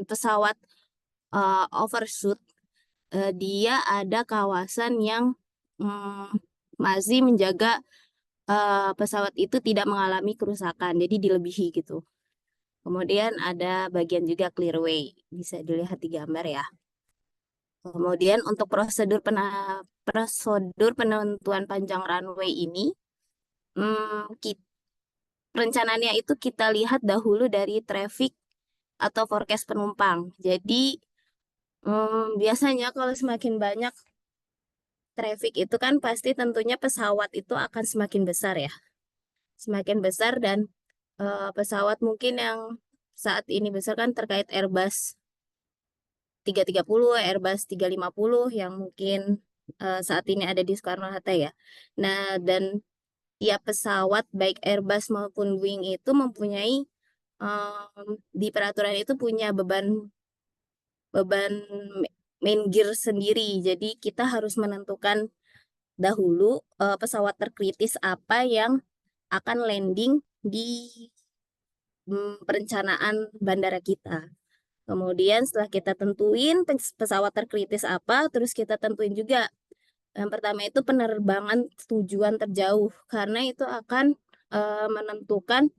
pesawat overshoot, dia ada kawasan yang masih menjaga pesawat itu tidak mengalami kerusakan, jadi dilebihi gitu. Kemudian ada bagian juga clearway, bisa dilihat di gambar ya. Kemudian untuk prosedur penentuan panjang runway ini, rencananya itu kita lihat dahulu dari traffic atau forecast penumpang. Jadi biasanya kalau semakin banyak traffic itu kan pasti tentunya pesawat itu akan semakin besar ya. Semakin besar dan pesawat mungkin yang saat ini besar kan terkait Airbus 330, Airbus 350 yang mungkin saat ini ada di Soekarno-Hatta ya. Nah, dan tiap pesawat baik Airbus maupun Boeing itu mempunyai di peraturan itu punya beban main gear sendiri. Jadi kita harus menentukan dahulu pesawat terkritis apa yang akan landing di perencanaan bandara kita. Kemudian setelah kita tentuin pesawat terkritis apa, terus kita tentuin juga yang pertama itu penerbangan tujuan terjauh, karena itu akan menentukan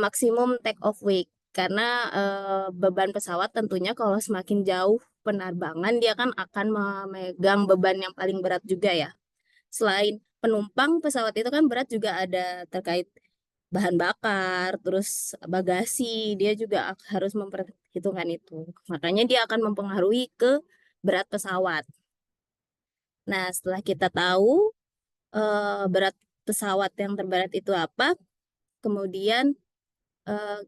maksimum take off weight. Karena beban pesawat tentunya kalau semakin jauh penerbangan dia kan akan memegang beban yang paling berat juga ya. Selain penumpang, pesawat itu kan berat juga ada terkait bahan bakar, terus bagasi, dia juga harus memperhitungkan itu. Makanya dia akan mempengaruhi ke berat pesawat. Nah, setelah kita tahu berat pesawat yang terberat itu apa, kemudian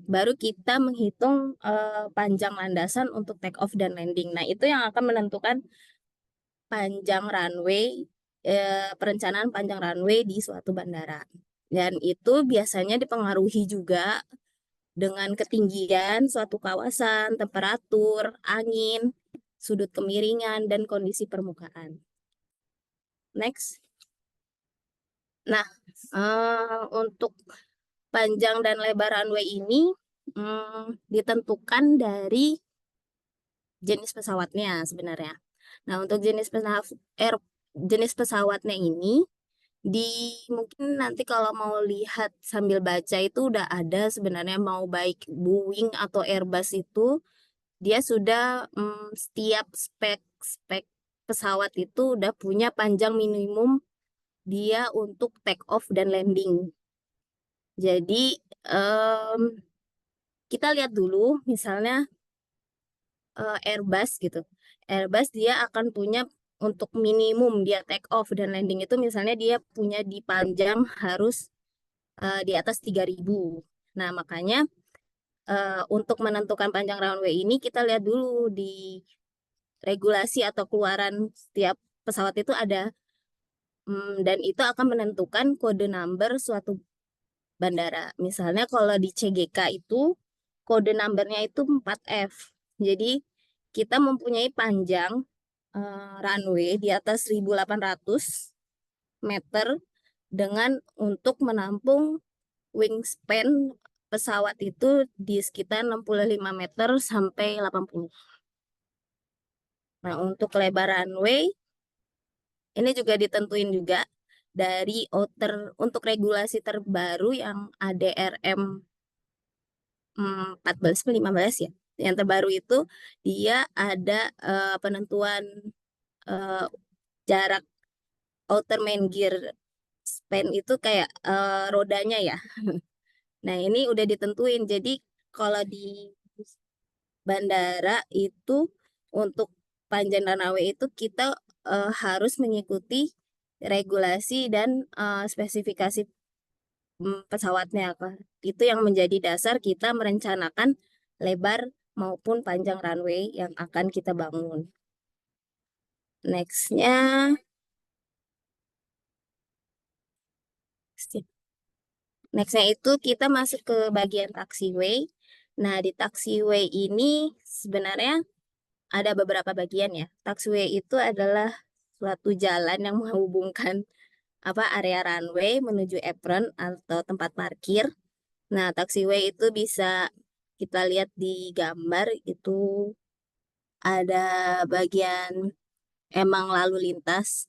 baru kita menghitung panjang landasan untuk take off dan landing. Nah, itu yang akan menentukan panjang runway, perencanaan panjang runway di suatu bandara. Dan itu biasanya dipengaruhi juga dengan ketinggian suatu kawasan, temperatur, angin, sudut kemiringan, dan kondisi permukaan. Next. Nah, untuk panjang dan lebar runway ini ditentukan dari jenis pesawatnya sebenarnya. Nah, untuk jenis pesawatnya ini mungkin nanti kalau mau lihat sambil baca itu udah ada sebenarnya, mau baik Boeing atau Airbus itu dia sudah setiap spek pesawat itu udah punya panjang minimum dia untuk take off dan landing. Jadi kita lihat dulu misalnya Airbus gitu. Airbus dia akan punya untuk minimum dia take off dan landing itu misalnya dia punya di panjang harus di atas 3.000. Nah, makanya untuk menentukan panjang runway ini kita lihat dulu di regulasi atau keluaran setiap pesawat itu ada, dan itu akan menentukan kode number suatu bandara. Misalnya kalau di CGK itu kode numbernya itu 4F. Jadi kita mempunyai panjang runway di atas 1.800 meter dengan untuk menampung wingspan pesawat itu di sekitar 65 meter sampai 80. Nah, untuk lebar runway ini juga ditentuin juga dari untuk regulasi terbaru yang ADRM 14-15 ya. Yang terbaru itu dia ada penentuan jarak outer main gear span itu kayak rodanya ya. Nah, ini udah ditentuin. Jadi kalau di bandara itu untuk panjang runway itu kita harus mengikuti regulasi dan spesifikasi pesawatnya. Itu yang menjadi dasar kita merencanakan lebar maupun panjang runway yang akan kita bangun. Nextnya Nextnya itu kita masuk ke bagian taxiway. Nah, di taxiway ini sebenarnya ada beberapa bagian ya. Taxiway itu adalah suatu jalan yang menghubungkan area runway menuju apron atau tempat parkir. Nah, taxiway itu bisa kita lihat di gambar itu ada bagian emang lalu lintas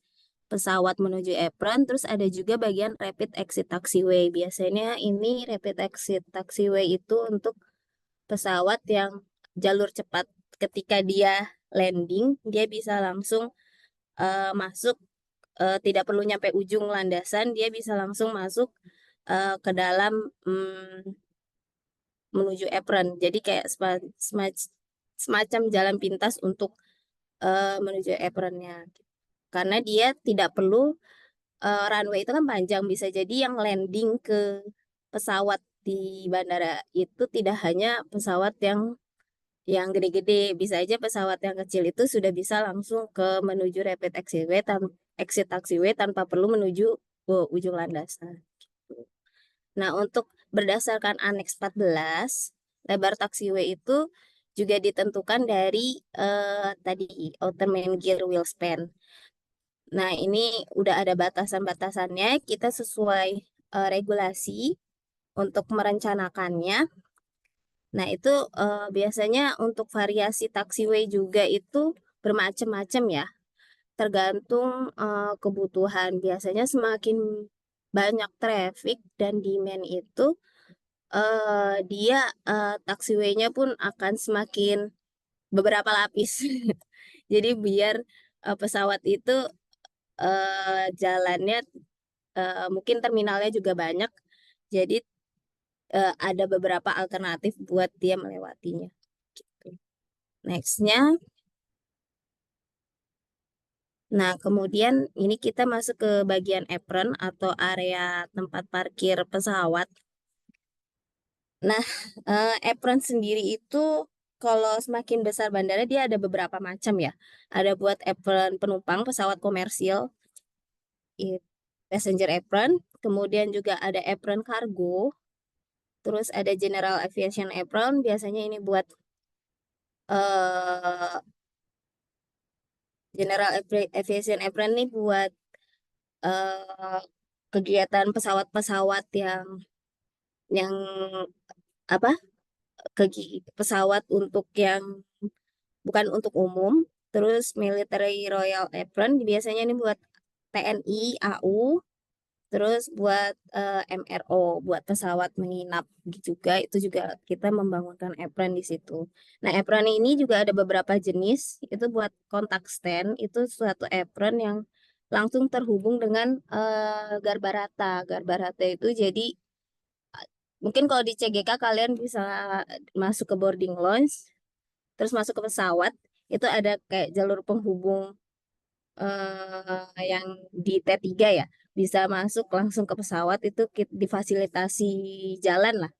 pesawat menuju apron, terus ada juga bagian rapid exit taxiway. Biasanya ini rapid exit taxiway itu untuk pesawat yang jalur cepat. Ketika dia landing, dia bisa langsung masuk, tidak perlu nyampe ujung landasan, dia bisa langsung masuk ke dalam menuju apron. Jadi kayak semacam jalan pintas untuk menuju apronnya. Karena dia tidak perlu runway itu kan panjang, bisa jadi yang landing ke pesawat di bandara itu tidak hanya pesawat yang gede-gede, bisa aja pesawat yang kecil itu sudah bisa langsung ke menuju rapid exit taxiway tanpa perlu menuju ke ujung landasan. Gitu. Nah, untuk berdasarkan Aneks 14, lebar taxiway itu juga ditentukan dari tadi outer main gear wheel span. Nah, ini udah ada batasan-batasannya, kita sesuai regulasi untuk merencanakannya. Nah, itu biasanya untuk variasi taxiway juga itu bermacam-macam ya, tergantung kebutuhan. Biasanya semakin banyak traffic dan demand itu, dia taxiway-nya pun akan semakin beberapa lapis. Jadi biar pesawat itu jalannya mungkin terminalnya juga banyak, jadi ada beberapa alternatif buat dia melewatinya. Gitu. Nextnya, nah kemudian ini kita masuk ke bagian apron atau area tempat parkir pesawat. Nah, apron sendiri itu kalau semakin besar bandara dia ada beberapa macam ya. Ada buat apron penumpang pesawat komersil, passenger apron, kemudian juga ada apron kargo, terus ada general aviation apron, biasanya ini buat general aviation apron ini buat kegiatan pesawat-pesawat yang apa? Pesawat untuk yang bukan untuk umum. Terus military royal apron biasanya ini buat TNI, AU, terus buat MRO, buat pesawat menginap juga, itu juga kita membangunkan apron di situ. Nah, apron ini juga ada beberapa jenis, itu buat kontak stand, itu suatu apron yang langsung terhubung dengan Garbarata. Garbarata itu jadi mungkin kalau di CGK kalian bisa masuk ke boarding lounge, terus masuk ke pesawat, itu ada kayak jalur penghubung yang di T3 ya, bisa masuk langsung ke pesawat, itu difasilitasi jalan lah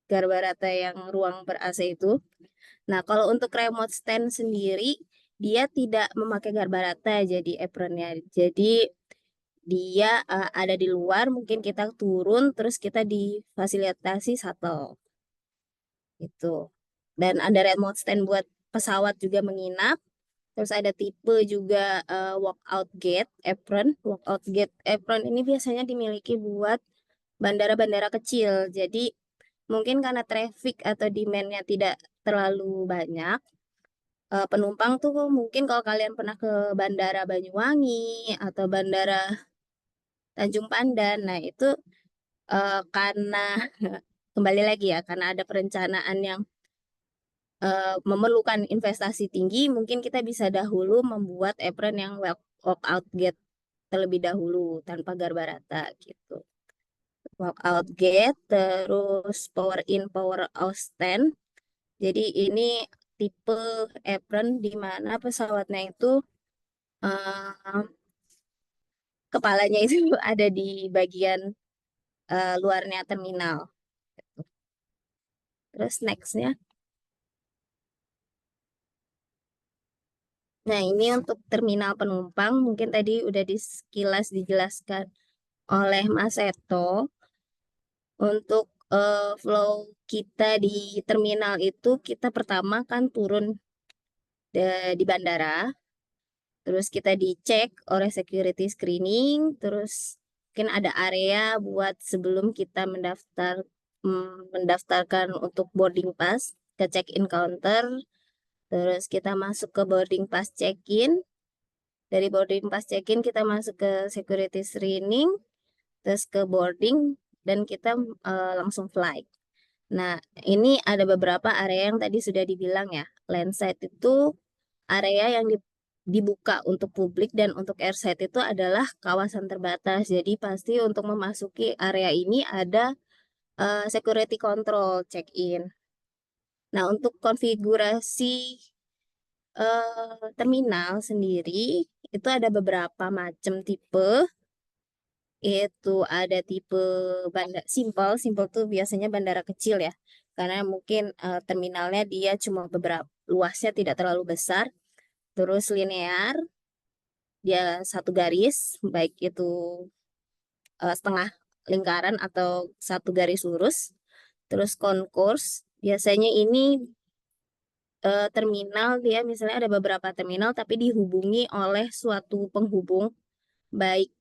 Garbarata yang ruang ber-AC itu. Nah, kalau untuk remote stand sendiri dia tidak memakai Garbarata jadi apronnya. Jadi dia ada di luar, mungkin kita turun terus kita difasilitasi shuttle gitu. Dan ada remote stand buat pesawat juga menginap. Terus ada tipe juga walkout gate apron. Walkout gate apron ini biasanya dimiliki buat bandara-bandara kecil. Jadi mungkin karena traffic atau demand-nya tidak terlalu banyak, penumpang tuh mungkin kalau kalian pernah ke Bandara Banyuwangi atau Bandara Tanjung Pandan, nah itu karena kembali lagi ya, karena ada perencanaan yang memerlukan investasi tinggi, mungkin kita bisa dahulu membuat apron yang walkout gate terlebih dahulu tanpa Garbarata gitu. Walkout gate, terus power in, power out stand. Jadi ini tipe apron di mana pesawatnya itu kepalanya itu ada di bagian luarnya terminal. Terus nextnya. Nah, ini untuk terminal penumpang, mungkin tadi udah dijelaskan oleh Mas Seto. Untuk flow kita di terminal itu kita pertama kan turun di bandara, terus kita dicek oleh security screening, terus mungkin ada area buat sebelum kita mendaftarkan untuk boarding pass ke check-in counter, terus kita masuk ke boarding pass check-in, dari boarding pass check-in kita masuk ke security screening, terus ke boarding, dan kita langsung flight. Nah, ini ada beberapa area yang tadi sudah dibilang ya. Landside itu area yang dibuka untuk publik, dan untuk airside itu adalah kawasan terbatas. Jadi pasti untuk memasuki area ini ada security control check-in. Nah, untuk konfigurasi terminal sendiri itu ada beberapa macam tipe. Itu ada tipe bandar simple tuh biasanya bandara kecil ya, karena mungkin terminalnya dia cuma beberapa, luasnya tidak terlalu besar. Terus linear, dia satu garis, baik itu setengah lingkaran atau satu garis lurus. Terus concourse, biasanya ini terminal dia misalnya ada beberapa terminal tapi dihubungi oleh suatu penghubung, baik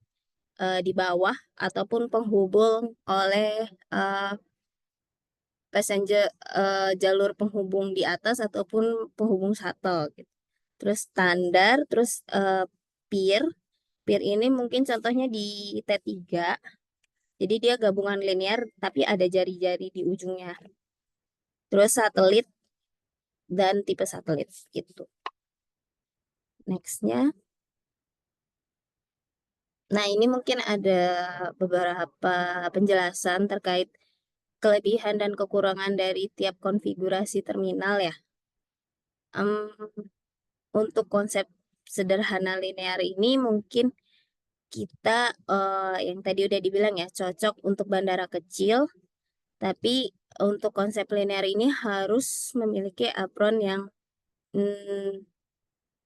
di bawah ataupun penghubung oleh passenger, jalur penghubung di atas ataupun penghubung shuttle gitu. Terus standar, terus pier ini mungkin contohnya di T3, jadi dia gabungan linear tapi ada jari-jari di ujungnya. Terus satelit dan tipe satelit gitu. Nextnya, nah ini mungkin ada beberapa penjelasan terkait kelebihan dan kekurangan dari tiap konfigurasi terminal ya. Untuk konsep sederhana linear ini mungkin kita yang tadi udah dibilang ya, cocok untuk bandara kecil, tapi untuk konsep linear ini harus memiliki apron yang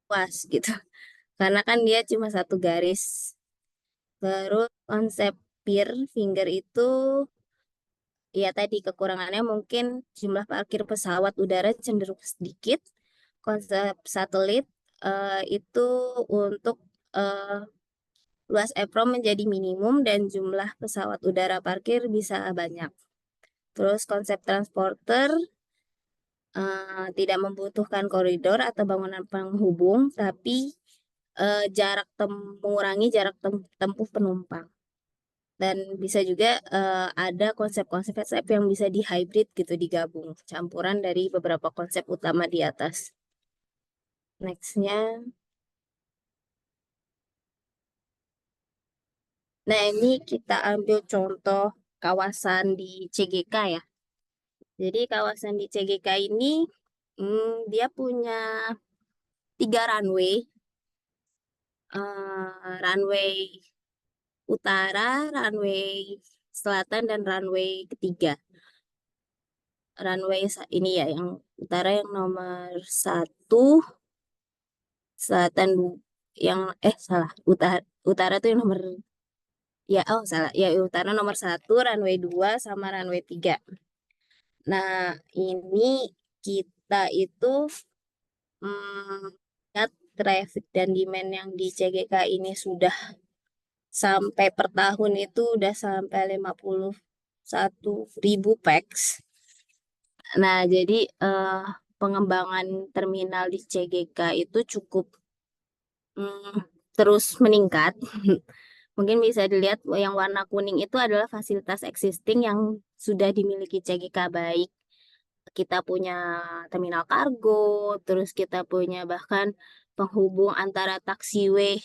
luas gitu, karena kan dia cuma satu garis. Terus konsep pier finger itu ya tadi kekurangannya mungkin jumlah parkir pesawat udara cenderung sedikit. Konsep satelit itu untuk luas apron menjadi minimum dan jumlah pesawat udara parkir bisa banyak. Terus konsep transporter tidak membutuhkan koridor atau bangunan penghubung, tapi mengurangi jarak tempuh penumpang. Dan bisa juga ada konsep-konsep yang bisa di-hybrid gitu, digabung, campuran dari beberapa konsep utama di atas. Nextnya. Nah, ini kita ambil contoh kawasan di CGK ya. Jadi kawasan di CGK ini dia punya 3 runway. Runway utara, runway selatan, dan runway ketiga. Runway ini ya, yang utara yang nomor 1, selatan yang salah, utara tuh yang nomor salah ya, utara nomor 1, runway 2 sama runway 3. Nah, ini kita itu lihat traffic dan demand yang di CGK ini sudah sampai per tahun itu udah sampai 51.000 pax. Nah, jadi pengembangan terminal di CGK itu cukup terus meningkat. Mungkin bisa dilihat yang warna kuning itu adalah fasilitas existing yang sudah dimiliki CGK, baik kita punya terminal kargo, terus kita punya bahkan penghubung antara taxiway,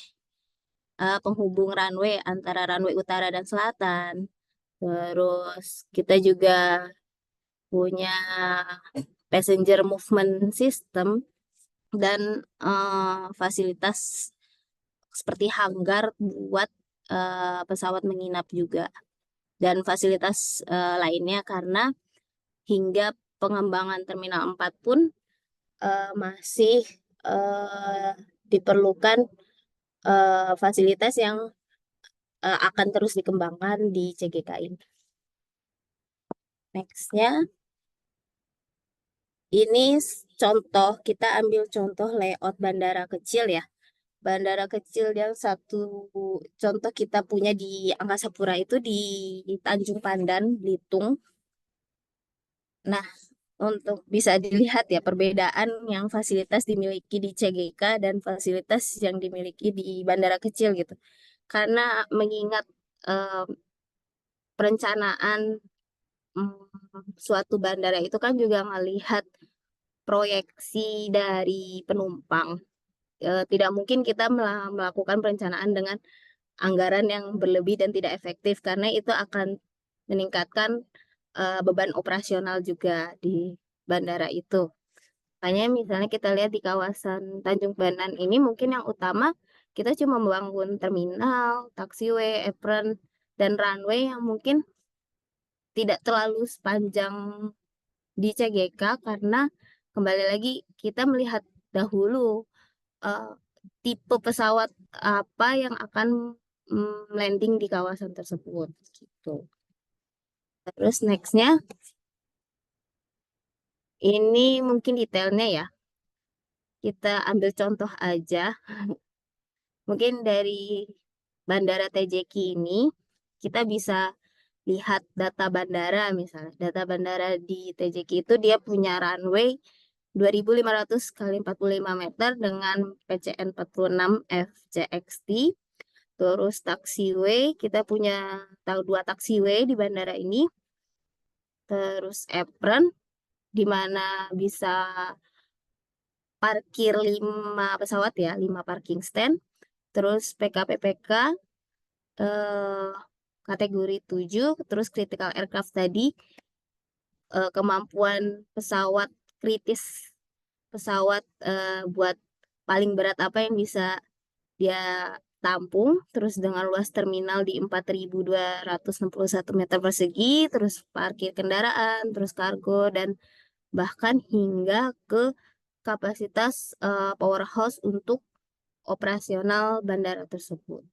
penghubung runway antara runway utara dan selatan. Terus kita juga punya passenger movement system dan fasilitas seperti hanggar buat pesawat menginap juga, dan fasilitas lainnya, karena hingga pengembangan Terminal 4 pun masih diperlukan fasilitas yang akan terus dikembangkan di CGK ini. Nextnya, ini contoh, kita ambil contoh layout bandara kecil ya. Bandara kecil yang satu contoh kita punya di Angkasa Pura itu di Tanjung Pandan, Belitung. Nah, untuk bisa dilihat ya perbedaan yang fasilitas dimiliki di CGK dan fasilitas yang dimiliki di bandara kecil gitu. Karena mengingat eh, perencanaan suatu bandara itu kan juga melihat proyeksi dari penumpang. Tidak mungkin kita melakukan perencanaan dengan anggaran yang berlebih dan tidak efektif karena itu akan meningkatkan beban operasional juga di bandara itu. Makanya misalnya kita lihat di kawasan Tanjung Banan ini mungkin yang utama kita cuma membangun terminal, taxiway, apron, dan runway yang mungkin tidak terlalu sepanjang di CGK karena kembali lagi kita melihat dahulu eh, tipe pesawat apa yang akan landing di kawasan tersebut gitu. Terus nextnya ini mungkin detailnya ya. Kita ambil contoh aja. Mungkin dari Bandara TJK ini kita bisa lihat data bandara misalnya. Data bandara di TJK itu dia punya runway 2.500 kali 45 meter dengan PCN 46 FCXT. Terus taxiway, kita punya dua taxiway di bandara ini. Terus apron, di mana bisa parkir 5 pesawat ya, 5 parking stand. Terus PKPPK kategori 7, terus critical aircraft tadi, kemampuan pesawat kritis, pesawat buat paling berat apa yang bisa dia tampung, terus dengan luas terminal di 4.261 meter persegi, terus parkir kendaraan, terus kargo, dan bahkan hingga ke kapasitas powerhouse untuk operasional bandara tersebut.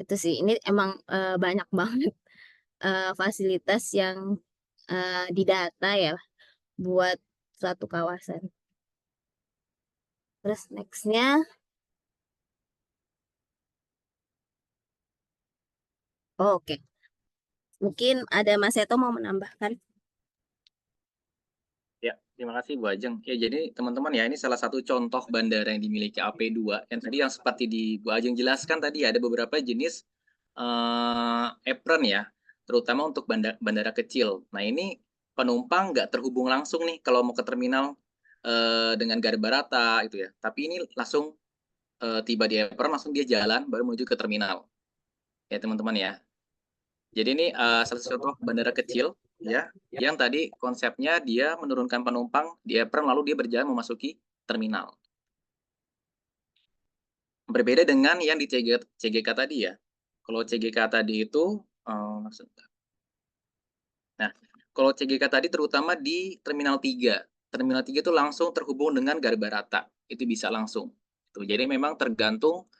Itu sih, ini emang banyak banget fasilitas yang didata ya buat suatu kawasan. Terus nextnya, oke. Mungkin ada Mas Seto mau menambahkan. Ya, terima kasih Bu Ajeng. Ya, jadi teman-teman ya, ini salah satu contoh bandara yang dimiliki AP2. Yang tadi yang seperti di Bu Ajeng jelaskan tadi ada beberapa jenis apron ya, terutama untuk bandara kecil. Nah, ini penumpang nggak terhubung langsung nih kalau mau ke terminal dengan Garuda itu ya. Tapi ini langsung tiba di apron, langsung dia jalan baru menuju ke terminal. Ya, teman-teman ya. Jadi ini salah satu contoh bandara kecil ya, yang tadi konsepnya dia menurunkan penumpang di apron lalu dia berjalan memasuki terminal. Berbeda dengan yang di CGK tadi ya. Kalau CGK tadi itu nah, kalau CGK tadi terutama di Terminal 3. Terminal 3 itu langsung terhubung dengan Garuda. Itu bisa langsung. Jadi memang tergantung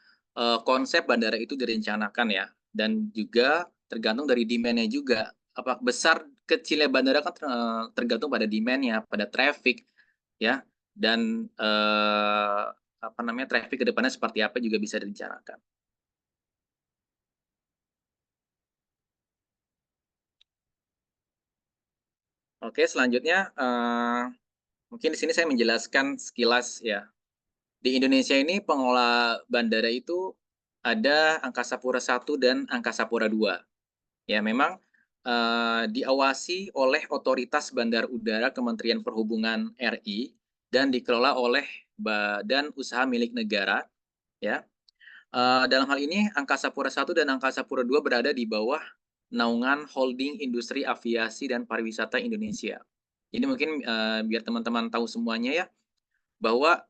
konsep bandara itu direncanakan ya. Dan juga tergantung dari demand-nya juga. Apa besar kecilnya bandara kan tergantung pada demand-nya, pada traffic ya. Dan traffic ke depannya seperti apa juga bisa direncanakan. Oke, selanjutnya mungkin di sini saya menjelaskan sekilas ya. Di Indonesia ini pengelola bandara itu ada Angkasa Pura I dan Angkasa Pura II. Ya, memang diawasi oleh Otoritas Bandar Udara Kementerian Perhubungan RI dan dikelola oleh Badan Usaha Milik Negara. Ya, dalam hal ini Angkasa Pura I dan Angkasa Pura II berada di bawah naungan Holding Industri Aviasi dan Pariwisata Indonesia. Jadi mungkin biar teman-teman tahu semuanya ya, bahwa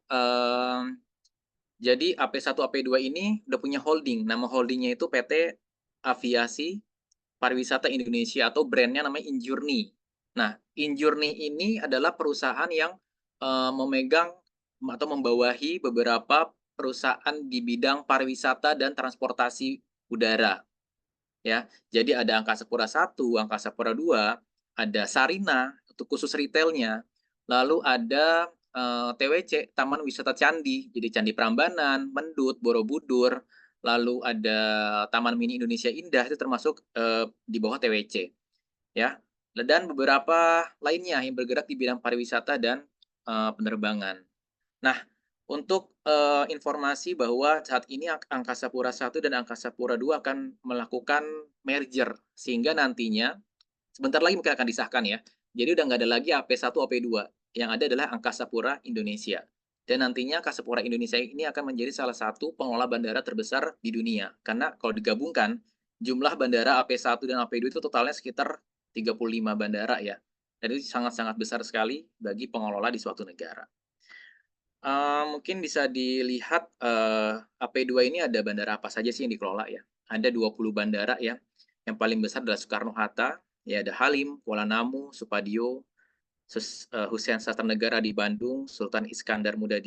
jadi AP1, AP2 ini udah punya holding. Nama holdingnya itu PT Aviasi Pariwisata Indonesia atau brandnya namanya Injourney. Nah, Injourney ini adalah perusahaan yang memegang atau membawahi beberapa perusahaan di bidang pariwisata dan transportasi udara. Ya, jadi ada Angkasa Pura I, Angkasa Pura II, ada Sarina untuk khusus retailnya, lalu ada TWC Taman Wisata Candi, jadi Candi Prambanan, Mendut, Borobudur, lalu ada Taman Mini Indonesia Indah itu termasuk di bawah TWC, ya. Dan beberapa lainnya yang bergerak di bidang pariwisata dan penerbangan. Nah, untuk informasi bahwa saat ini Angkasa Pura I dan Angkasa Pura II akan melakukan merger, sehingga nantinya sebentar lagi mungkin akan disahkan ya. Jadi udah nggak ada lagi AP1, AP2. Yang ada adalah Angkasa Pura Indonesia. Dan nantinya Angkasa Pura Indonesia ini akan menjadi salah satu pengelola bandara terbesar di dunia. Karena kalau digabungkan, jumlah bandara AP1 dan AP2 itu totalnya sekitar 35 bandara ya. Dan itu sangat-sangat besar sekali bagi pengelola di suatu negara. Mungkin bisa dilihat AP2 ini ada bandara apa saja sih yang dikelola ya. Ada 20 bandara ya. Yang paling besar adalah Soekarno-Hatta, ya ada Halim, Kuala Namu, Supadio, Hussein Sastranegara di Bandung, Sultan Iskandar Muda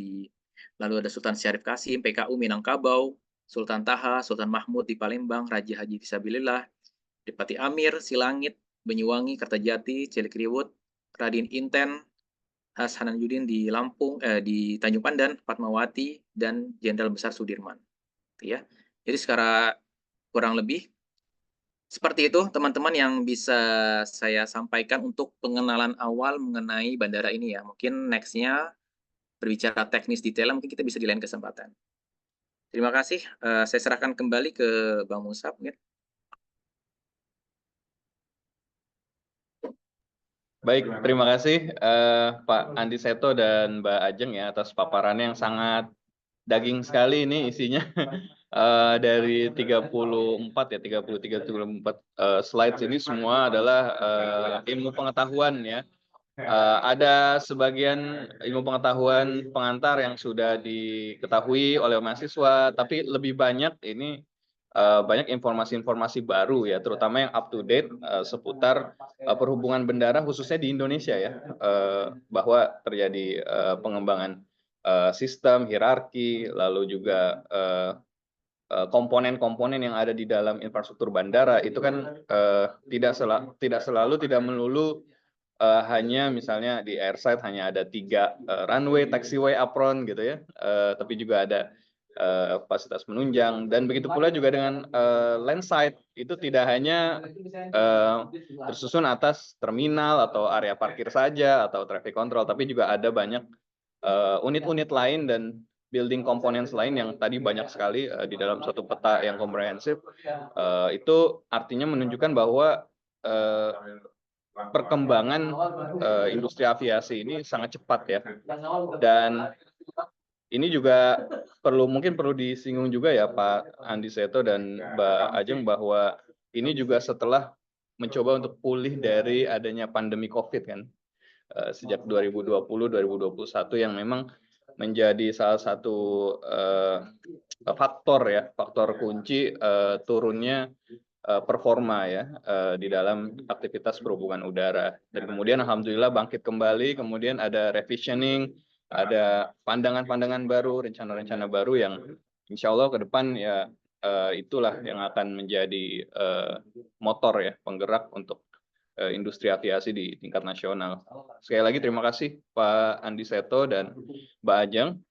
lalu ada Sultan Syarif Kasim, PKU Minangkabau, Sultan Taha, Sultan Mahmud di Palembang, Raja Haji Fisabilillah, Dipati Amir, Silangit, Banyuwangi, Kertajati, Cilikriwut, Raden Inten, Has Hasanuddin di Lampung, di Tanjung Pandan, Fatmawati, dan Jenderal Besar Sudirman. Ya. Jadi secara kurang lebih seperti itu teman-teman yang bisa saya sampaikan untuk pengenalan awal mengenai bandara ini ya. Mungkin next-nya berbicara teknis detail, mungkin kita bisa di lain kesempatan. Terima kasih. Saya serahkan kembali ke Bang Musab. Ya. Baik, terima kasih Pak Andi Seto dan Mbak Ajeng ya atas paparannya yang sangat daging sekali ini isinya. Dari 34 ya 34 slides ini semua adalah ilmu pengetahuan ya. Ada sebagian ilmu pengetahuan pengantar yang sudah diketahui oleh mahasiswa, tapi lebih banyak ini banyak informasi-informasi baru ya, terutama yang up to date seputar perhubungan bandara khususnya di Indonesia ya, bahwa terjadi pengembangan sistem hierarki, lalu juga komponen-komponen yang ada di dalam infrastruktur bandara itu kan tidak melulu hanya misalnya di airside hanya ada 3 runway, taxiway, apron gitu ya, tapi juga ada fasilitas penunjang, dan begitu pula juga dengan landside itu tidak hanya tersusun atas terminal atau area parkir saja atau traffic control, tapi juga ada banyak unit-unit lain dan building components lain yang tadi banyak sekali di dalam suatu peta yang komprehensif. Itu artinya menunjukkan bahwa perkembangan industri aviasi ini sangat cepat ya, dan ini juga mungkin perlu disinggung juga ya Pak Andi Seto dan Mbak Ajeng, bahwa ini juga setelah mencoba untuk pulih dari adanya pandemi COVID kan, sejak 2020-2021 yang memang menjadi salah satu faktor kunci turunnya performa ya di dalam aktivitas perhubungan udara. Dan kemudian alhamdulillah bangkit kembali, kemudian ada revisioning, ada pandangan-pandangan baru, rencana-rencana baru yang insya Allah ke depan ya itulah yang akan menjadi motor ya, penggerak untuk industri aviasi di tingkat nasional. Sekali lagi terima kasih Pak Andi Seto dan Mbak Ajeng.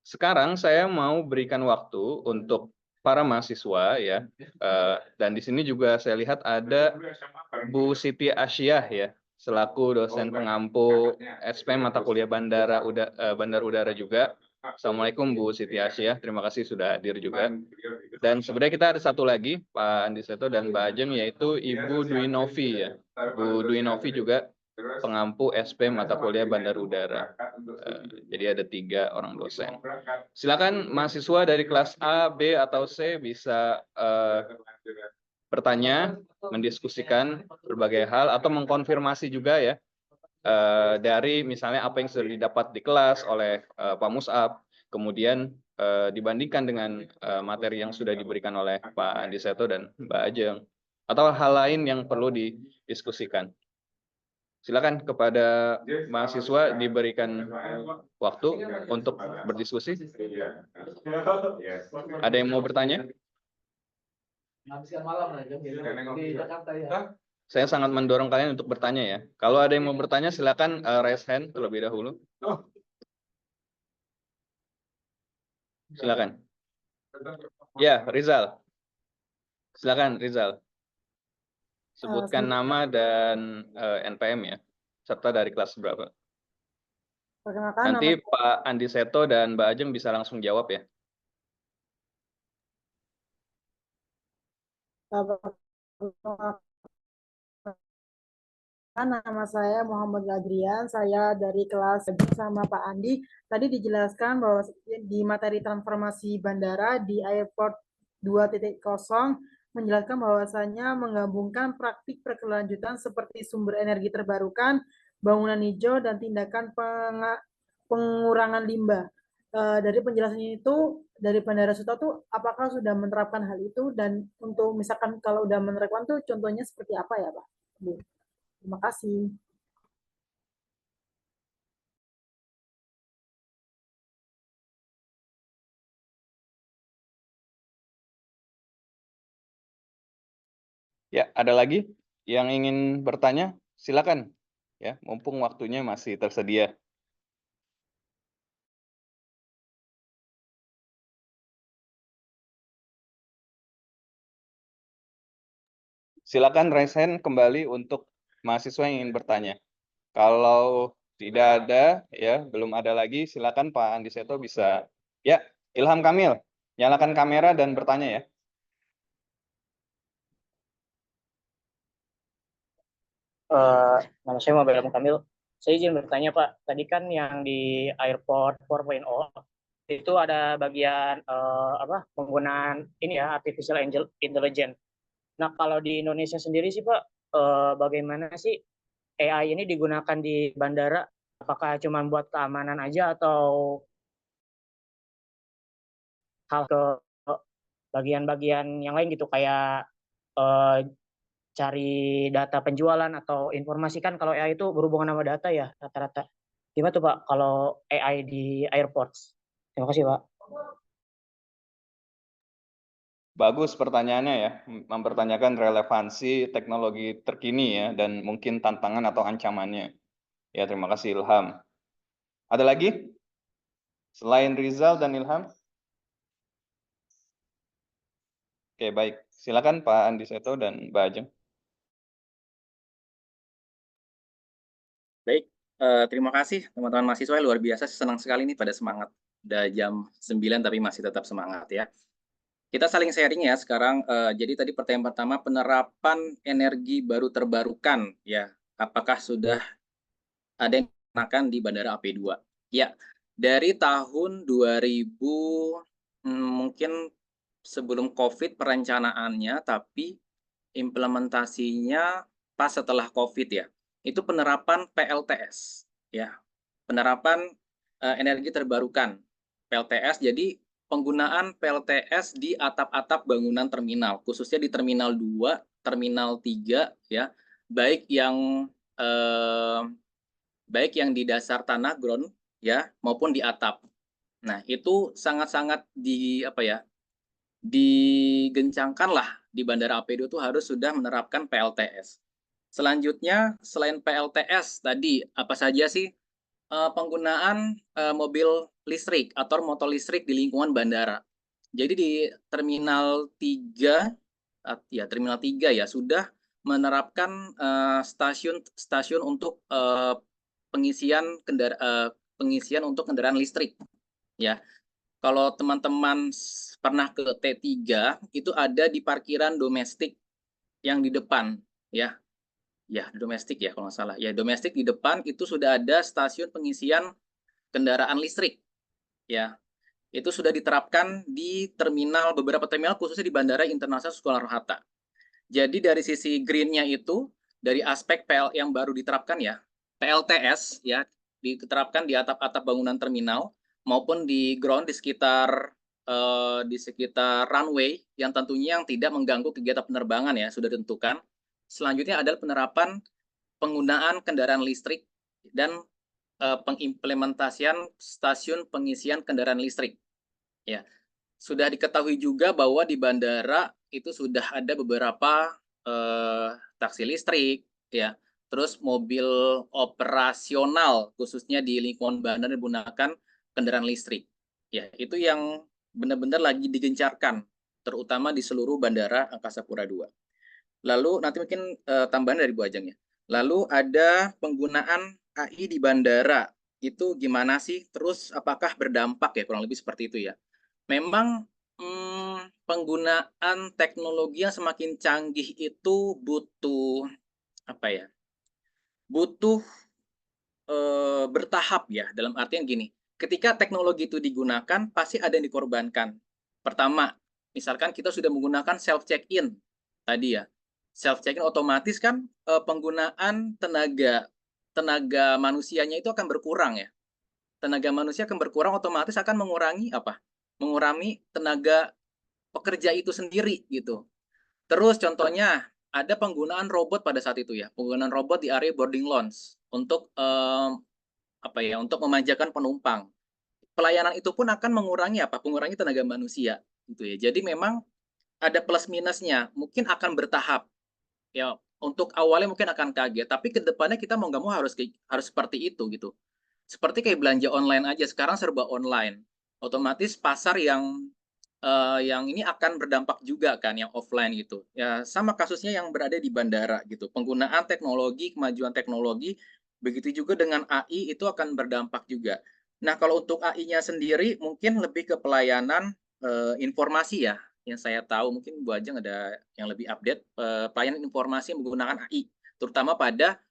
Sekarang saya mau berikan waktu untuk para mahasiswa ya, dan di sini juga saya lihat ada Bu Siti Asyah ya, selaku dosen pengampu SPM mata kuliah Bandar Udara juga. Assalamualaikum Bu Siti Asyah, terima kasih sudah hadir juga. Dan sebenarnya kita ada satu lagi Pak Andi Seto dan Mbak Ajeng, yaitu Ibu Dwi Novi ya. Bu Dwi Novi juga pengampu SP mata kuliah Bandar Udara. Jadi ada 3 orang dosen. Silakan mahasiswa dari kelas A, B, atau C bisa bertanya, mendiskusikan berbagai hal, atau mengkonfirmasi juga ya dari misalnya apa yang sudah didapat di kelas oleh Pak Musab, kemudian dibandingkan dengan materi yang sudah diberikan oleh Pak Andi Seto dan Mbak Ajeng, atau hal lain yang perlu didiskusikan. Silakan kepada mahasiswa diberikan waktu untuk berdiskusi. Ada yang mau bertanya? Habiskan malam lah, di Jakarta ya. Saya sangat mendorong kalian untuk bertanya ya. Kalau ada yang mau bertanya, silakan raise hand terlebih dahulu. Silakan. Ya, Rizal. Silakan, Rizal. Sebutkan nama dan NPM ya, serta dari kelas berapa. Perkenalkan, Nanti Pak Andi Seto dan Mbak Ajeng bisa langsung jawab ya. nama saya Muhammad Adrian, saya dari kelas sama Pak Andi. Tadi dijelaskan bahwa di materi transformasi bandara di Airport 2.0 menjelaskan bahwasanya menggabungkan praktik berkelanjutan seperti sumber energi terbarukan, bangunan hijau, dan tindakan pengurangan limbah. Dari penjelasannya itu, dari Bandara Suta tuh apakah sudah menerapkan hal itu, dan untuk misalkan kalau udah menerapkan tuh contohnya seperti apa ya Pak? Terima kasih. Ya, ada lagi yang ingin bertanya? Silakan. Ya, mumpung waktunya masih tersedia. Silakan raise hand kembali untuk mahasiswa yang ingin bertanya. Kalau tidak ada, ya belum ada lagi, silakan Pak Andi Seto bisa. Ya, Ilham Kamil, nyalakan kamera dan bertanya ya. Nama saya Muhammad Ilham Kamil. Saya izin bertanya Pak, tadi kan yang di Airport 4.0 itu ada bagian penggunaan ini ya artificial intelligence. Nah kalau di Indonesia sendiri sih Pak, bagaimana sih AI ini digunakan di bandara? Apakah cuma buat keamanan aja atau hal ke bagian-bagian yang lain gitu kayak cari data penjualan atau informasi kan kalau AI itu berhubungan sama data ya rata-rata. Gimana tuh Pak kalau AI di airports? Terima kasih Pak. Bagus pertanyaannya ya, mempertanyakan relevansi teknologi terkini ya, dan mungkin tantangan atau ancamannya. Ya, terima kasih Ilham. Ada lagi? Selain Rizal dan Ilham? Oke, baik. Silakan Pak Andi Seto dan Mbak Ajeng. Baik, terima kasih teman-teman mahasiswa, luar biasa, senang sekali nih pada semangat. Udah jam 9 tapi masih tetap semangat ya. Kita saling sharing ya sekarang. Jadi tadi pertanyaan pertama, penerapan energi baru terbarukan ya. Apakah sudah ada yang digunakan di Bandara AP2? Ya, dari tahun 2000 mungkin sebelum COVID perencanaannya, tapi implementasinya pas setelah COVID ya. Itu penerapan PLTS ya. Penerapan energi terbarukan PLTS. Jadi penggunaan PLTS di atap-atap bangunan terminal, khususnya di Terminal 2, Terminal 3 ya. Baik yang di dasar tanah ground ya maupun di atap. Nah, itu sangat-sangat digencangkan lah di Bandara AP2 itu harus sudah menerapkan PLTS. Selanjutnya, selain PLTS tadi, apa saja sih penggunaan mobil listrik atau motor listrik di lingkungan bandara? Jadi di Terminal 3, Terminal 3 ya, sudah menerapkan stasiun untuk pengisian untuk kendaraan listrik. Ya, kalau teman-teman pernah ke T3 itu ada di parkiran domestik yang di depan ya. Ya, domestik ya kalau nggak salah. Ya, domestik di depan itu sudah ada stasiun pengisian kendaraan listrik. Ya. Itu sudah diterapkan di beberapa terminal khususnya di Bandara Internasional Soekarno-Hatta. Jadi dari sisi green-nya itu dari aspek PL yang baru diterapkan ya, PLTS ya, diterapkan di atap-atap bangunan terminal maupun di ground di sekitar runway yang tentunya yang tidak mengganggu kegiatan penerbangan ya sudah ditentukan. Selanjutnya adalah penerapan penggunaan kendaraan listrik dan pengimplementasian stasiun pengisian kendaraan listrik. Ya, sudah diketahui juga bahwa di bandara itu sudah ada beberapa taksi listrik, ya, terus mobil operasional khususnya di lingkungan bandara menggunakan kendaraan listrik. Ya, itu yang benar-benar lagi digencarkan, terutama di seluruh Bandara Angkasa Pura II. Lalu nanti mungkin tambahan dari Bu Ajeng ya. Lalu ada penggunaan AI di bandara, itu gimana sih? Terus apakah berdampak ya, kurang lebih seperti itu ya. Memang penggunaan teknologi yang semakin canggih itu butuh apa ya? Butuh bertahap ya, dalam artian gini, ketika teknologi itu digunakan pasti ada yang dikorbankan. Pertama, misalkan kita sudah menggunakan self check-in tadi ya. Self check-in otomatis kan penggunaan tenaga manusianya itu akan berkurang ya. Tenaga manusia akan berkurang, otomatis akan mengurangi apa? Mengurangi tenaga pekerja itu sendiri gitu. Terus contohnya ada penggunaan robot pada saat itu ya, penggunaan robot di area boarding lounge untuk apa ya, untuk memanjakan penumpang. Pelayanan itu pun akan mengurangi apa? Mengurangi tenaga manusia gitu ya. Jadi memang ada plus minusnya, mungkin akan bertahap. Ya, untuk awalnya mungkin akan kaget, tapi ke depannya kita mau nggak mau harus seperti itu gitu. Seperti kayak belanja online aja, sekarang serba online. Otomatis pasar yang ini akan berdampak juga kan, yang offline gitu. Ya sama kasusnya yang berada di bandara gitu. Penggunaan teknologi, kemajuan teknologi, begitu juga dengan AI itu akan berdampak juga. Nah kalau untuk AI-nya sendiri mungkin lebih ke pelayanan informasi ya. Yang saya tahu mungkin Bu Ajeng ada yang lebih update pelayanan informasi yang menggunakan AI, terutama pada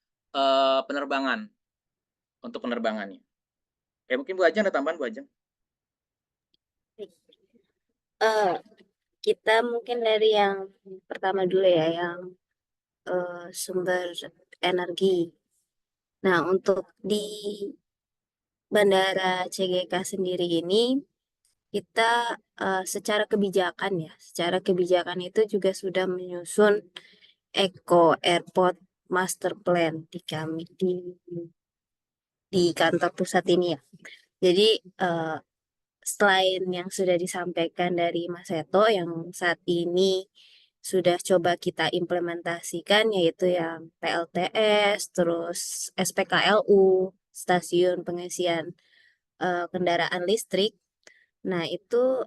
penerbangan, untuk penerbangannya. Oke, mungkin Bu Ajeng ada tambahan Bu Ajeng? Kita mungkin dari yang pertama dulu ya, yang sumber energi. Nah, untuk di Bandara CGK sendiri ini, kita secara kebijakan itu juga sudah menyusun Eco Airport Master Plan di kami di kantor pusat ini ya. Jadi selain yang sudah disampaikan dari Mas Seto yang saat ini sudah coba kita implementasikan, yaitu yang PLTS, terus SPKLU, stasiun pengisian kendaraan listrik. Nah, itu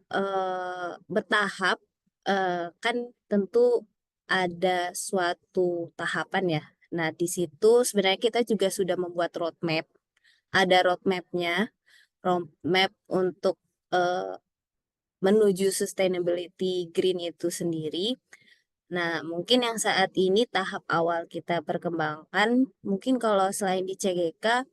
bertahap, kan tentu ada suatu tahapan ya. Nah, di situ sebenarnya kita juga sudah membuat roadmap. Ada roadmap untuk menuju sustainability green itu sendiri. Nah, mungkin yang saat ini tahap awal kita perkembangkan, mungkin kalau selain di CGK,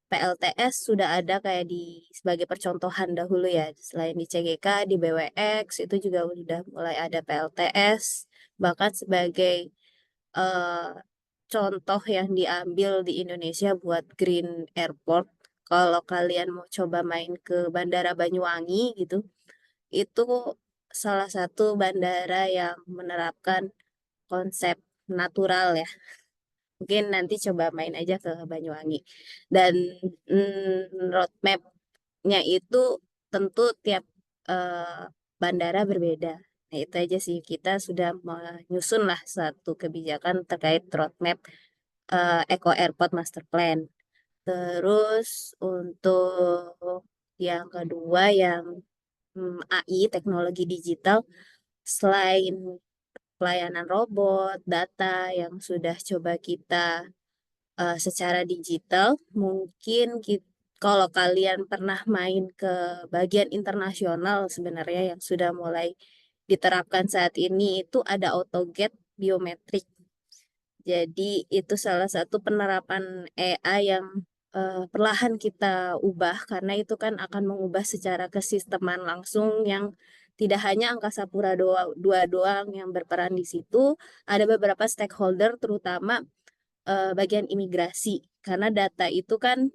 PLTS sudah ada kayak sebagai percontohan dahulu ya. Selain di CGK, di BWX itu juga sudah mulai ada PLTS, bahkan sebagai contoh yang diambil di Indonesia buat Green Airport. Kalau kalian mau coba main ke Bandara Banyuwangi gitu, itu salah satu bandara yang menerapkan konsep natural ya. Mungkin nanti coba main aja ke Banyuwangi. Dan roadmap-nya itu tentu tiap bandara berbeda. Nah, itu aja sih, kita sudah menyusun lah satu kebijakan terkait roadmap Eco Airport Master Plan. Terus untuk yang kedua yang AI, teknologi digital, selain pelayanan robot, data yang sudah coba kita secara digital, mungkin kalau kalian pernah main ke bagian internasional sebenarnya yang sudah mulai diterapkan saat ini itu ada AutoGate biometrik. Jadi itu salah satu penerapan AI yang perlahan kita ubah, karena itu kan akan mengubah secara kesisteman langsung yang tidak hanya Angkasa Pura II doang yang berperan di situ, ada beberapa stakeholder terutama bagian imigrasi, karena data itu kan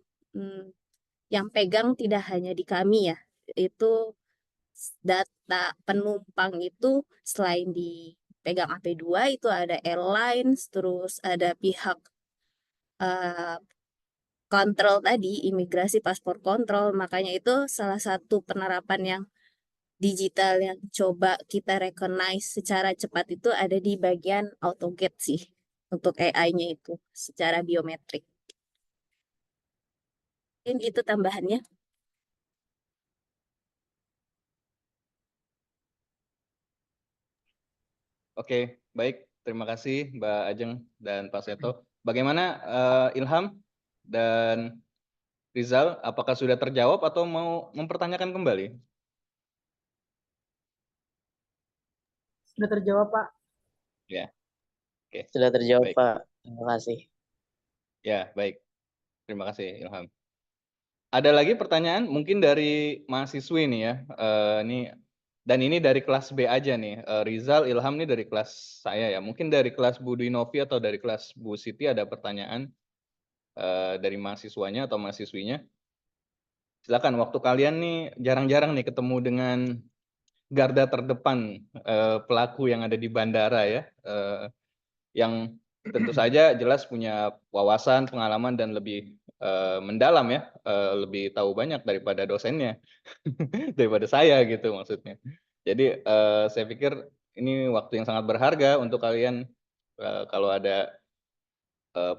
yang pegang tidak hanya di kami ya, itu data penumpang itu selain dipegang AP2 itu ada airlines, terus ada pihak kontrol tadi, imigrasi, paspor kontrol. Makanya itu salah satu penerapan yang digital yang coba kita recognize secara cepat itu ada di bagian AutoGate sih. untuk AI-nya itu secara biometrik. Mungkin itu tambahannya. Oke, baik. Terima kasih Mbak Ajeng dan Pak Seto. Bagaimana Ilham dan Rizal? Apakah sudah terjawab atau mau mempertanyakan kembali? Sudah terjawab, Pak. Ya, oke. Sudah terjawab, Baik. Pak. Terima kasih. Ya, baik. Terima kasih Ilham. Ada lagi pertanyaan mungkin dari mahasiswi nih ya. Ini dari kelas B aja nih. Rizal, Ilham nih dari kelas saya ya. Mungkin dari kelas Bu Dwinovi atau dari kelas Bu Siti ada pertanyaan dari mahasiswanya atau mahasiswinya. Silakan, waktu kalian nih jarang-jarang nih ketemu dengan garda terdepan pelaku yang ada di bandara ya. Yang tentu saja jelas punya wawasan, pengalaman dan lebih mendalam ya, lebih tahu banyak daripada dosennya, daripada saya gitu maksudnya. Jadi saya pikir ini waktu yang sangat berharga untuk kalian kalau ada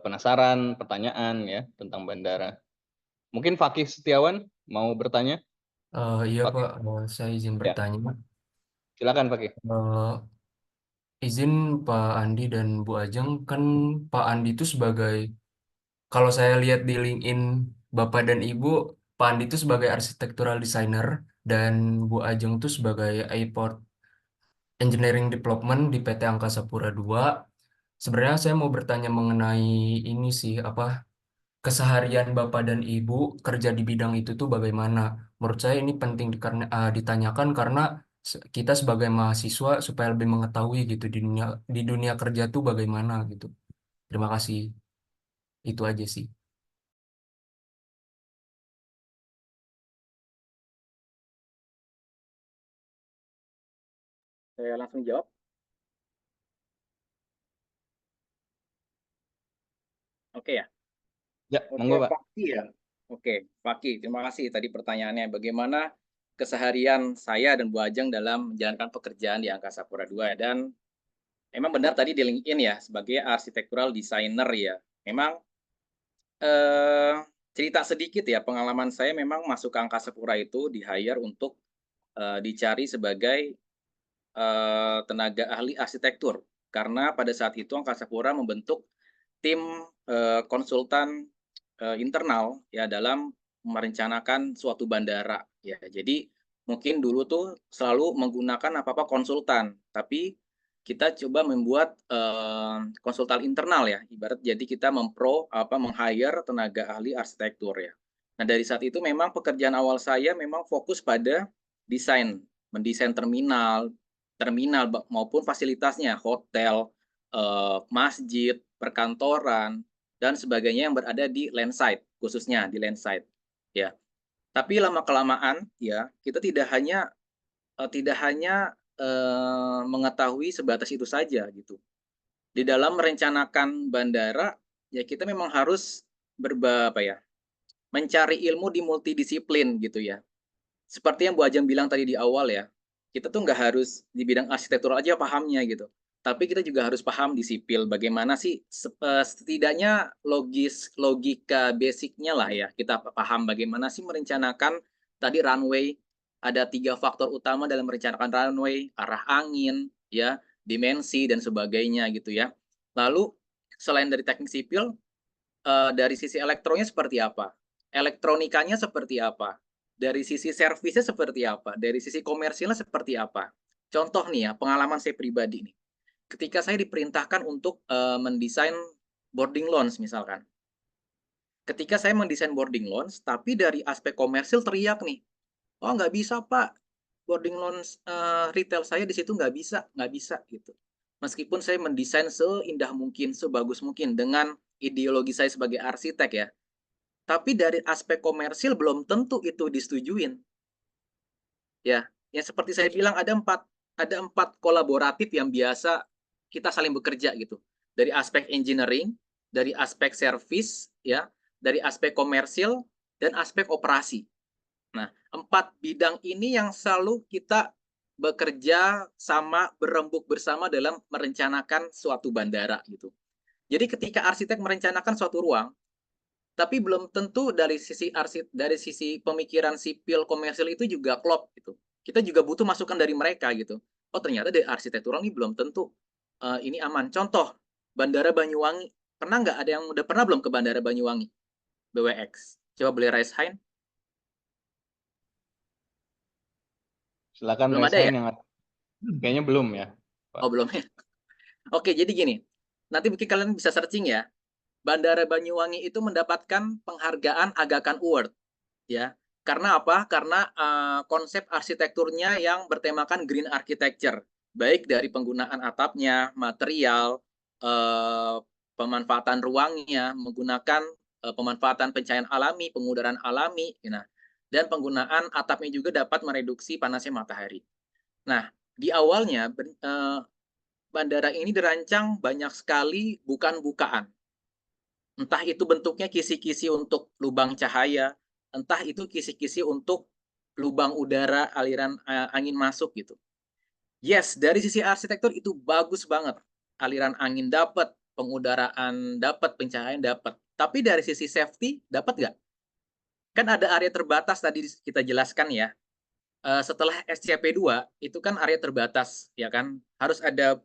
penasaran, pertanyaan ya tentang bandara. Mungkin Fakih Setiawan mau bertanya? Iya Fakih, Pak, saya izin ya, bertanya. silakan Fakih. Izin Pak Andi dan Bu Ajeng, kan Pak Andi itu sebagai, kalau saya lihat di LinkedIn Bapak dan Ibu, Pak Andi itu sebagai architectural designer dan Bu Ajeng itu sebagai airport engineering development di PT Angkasa Pura II. Sebenarnya saya mau bertanya mengenai ini sih, apa keseharian Bapak dan Ibu kerja di bidang itu tuh bagaimana? Menurut saya ini penting ditanyakan karena kita sebagai mahasiswa supaya lebih mengetahui gitu di dunia kerja tuh bagaimana gitu. Terima kasih. Itu aja sih. Saya langsung jawab. Oke ya. Ya, Oke, monggo Pak. Fakih ya. Oke, Fakih, terima kasih tadi pertanyaannya. Bagaimana keseharian saya dan Bu Ajeng dalam menjalankan pekerjaan di Angkasa Pura II? Dan memang benar tadi di LinkedIn ya, sebagai architectural designer ya. Memang cerita sedikit ya, pengalaman saya memang masuk ke Angkasa Pura itu di-hire untuk dicari sebagai tenaga ahli arsitektur. Karena pada saat itu Angkasa Pura membentuk tim konsultan internal ya dalam merencanakan suatu bandara ya. Jadi mungkin dulu tuh selalu menggunakan apa-apa konsultan, tapi kita coba membuat konsultan internal ya. Ibarat jadi kita meng-hire tenaga ahli arsitektur ya. Nah, dari saat itu memang pekerjaan awal saya memang fokus pada desain, mendesain terminal maupun fasilitasnya, hotel, masjid, perkantoran, dan sebagainya yang berada di landside, khususnya di landside. Ya. Tapi lama-kelamaan ya, kita tidak hanya mengetahui sebatas itu saja gitu. Di dalam merencanakan bandara, ya kita memang harus mencari ilmu di multidisiplin gitu ya. Seperti yang Bu Ajeng bilang tadi di awal ya, kita tuh nggak harus di bidang arsitektur aja pahamnya gitu. Tapi kita juga harus paham di sipil, bagaimana sih setidaknya logika basicnya lah ya, kita paham bagaimana sih merencanakan tadi runway, ada 3 faktor utama dalam merencanakan runway, arah angin, ya, dimensi, dan sebagainya gitu ya. Lalu selain dari teknik sipil, dari sisi elektronya seperti apa? Elektronikanya seperti apa? Dari sisi servisnya seperti apa? Dari sisi komersilnya seperti apa? Contoh nih ya, pengalaman saya pribadi nih. Ketika saya diperintahkan untuk mendesain boarding lounge misalkan. Ketika saya mendesain boarding lounge, tapi dari aspek komersil teriak nih, oh nggak bisa Pak, boarding lounge retail saya di situ nggak bisa gitu. Meskipun saya mendesain seindah mungkin, sebagus mungkin dengan ideologi saya sebagai arsitek ya, tapi dari aspek komersil belum tentu itu disetujuin. Ya, yang seperti saya bilang ada empat kolaboratif yang biasa kita saling bekerja gitu. Dari aspek engineering, dari aspek service, ya, dari aspek komersil dan aspek operasi. Nah, 4 bidang ini yang selalu kita bekerja sama, berembuk bersama dalam merencanakan suatu bandara gitu. Jadi ketika arsitek merencanakan suatu ruang, tapi belum tentu dari sisi pemikiran sipil komersil itu juga klop gitu. Kita juga butuh masukan dari mereka gitu. Oh ternyata dari arsitektural ini belum tentu ini aman. Contoh Bandara Banyuwangi, pernah nggak ada yang udah pernah belum ke Bandara Banyuwangi BWX? Coba boleh raise hand. Silakan Belum raise ada ya? hand yang kayaknya belum ya, Pak. Oh belum ya. Oke jadi gini, nanti mungkin kalian bisa searching ya. Bandara Banyuwangi itu mendapatkan penghargaan Aga Khan Award ya. Karena apa? Karena konsep arsitekturnya yang bertemakan green architecture, baik dari penggunaan atapnya, material, pemanfaatan ruangnya, menggunakan pemanfaatan pencahayaan alami, pengudaran alami, nah, dan penggunaan atapnya juga dapat mereduksi panasnya matahari. Nah, di awalnya bandara ini dirancang banyak sekali bukaan-bukaan. Entah itu bentuknya kisi-kisi untuk lubang cahaya, entah itu kisi-kisi untuk lubang udara aliran angin masuk gitu. Yes, dari sisi arsitektur itu bagus banget. Aliran angin dapat, pengudaraan dapat, pencahayaan dapat. Tapi dari sisi safety dapat nggak? Kan ada area terbatas tadi kita jelaskan ya. Setelah SCP-2 itu kan area terbatas ya kan, harus ada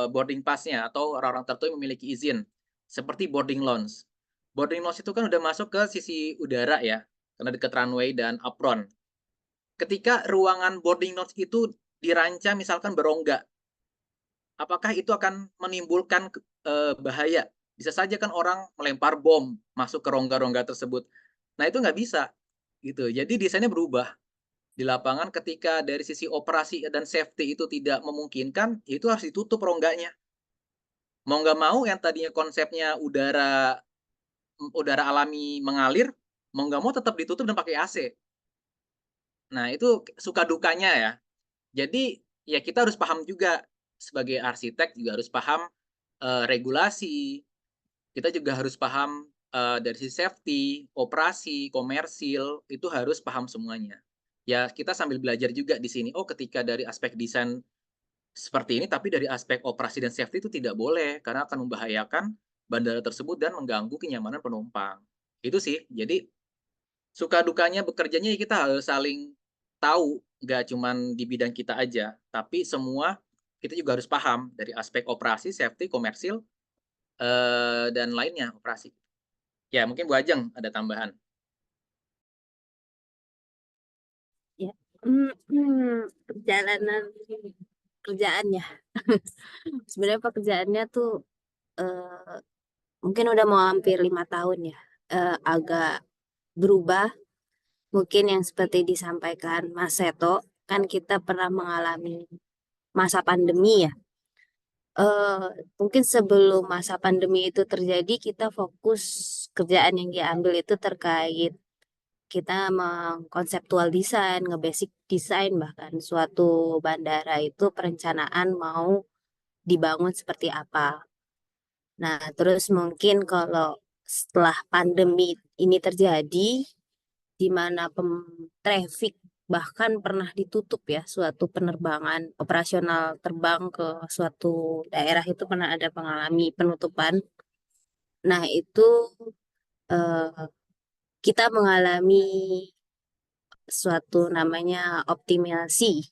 boarding pass-nya atau orang-orang tertentu yang memiliki izin seperti boarding lounge. Boarding lounge itu kan udah masuk ke sisi udara ya, karena dekat runway dan apron. Ketika ruangan boarding lounge itu dirancang misalkan berongga, apakah itu akan menimbulkan bahaya? Bisa saja kan orang melempar bom masuk ke rongga-rongga tersebut. Nah itu nggak bisa gitu. Jadi desainnya berubah di lapangan ketika dari sisi operasi dan safety itu tidak memungkinkan, itu harus ditutup rongganya. Mau nggak mau yang tadinya konsepnya udara alami mengalir, mau nggak mau tetap ditutup dan pakai AC. Nah, itu suka dukanya ya. Jadi ya kita harus paham juga sebagai arsitek juga harus paham regulasi. Kita juga harus paham dari sisi safety, operasi, komersil, itu harus paham semuanya. Ya, kita sambil belajar juga di sini. Oh, ketika dari aspek desain seperti ini, tapi dari aspek operasi dan safety itu tidak boleh, karena akan membahayakan bandara tersebut dan mengganggu kenyamanan penumpang. Itu sih. Jadi, suka dukanya bekerjanya ya kita harus saling tahu, nggak cuma di bidang kita aja, tapi semua kita juga harus paham dari aspek operasi, safety, komersil, dan lainnya operasi. Ya, mungkin Bu Ajeng ada tambahan. Ya. Perjalanan kerjaannya. Sebenarnya pekerjaannya tuh mungkin udah mau hampir 5 tahun ya. Agak berubah. Mungkin yang seperti disampaikan Mas Seto, kan kita pernah mengalami masa pandemi ya. Mungkin sebelum masa pandemi itu terjadi, kita fokus kerjaan yang diambil itu terkait kita mengkonseptual desain, ngebasic desain bahkan suatu bandara itu perencanaan mau dibangun seperti apa. Nah, terus mungkin kalau setelah pandemi ini terjadi, di mana traffic bahkan pernah ditutup ya, suatu penerbangan operasional terbang ke suatu daerah itu pernah ada mengalami penutupan. Nah, itu kita mengalami suatu namanya optimasi.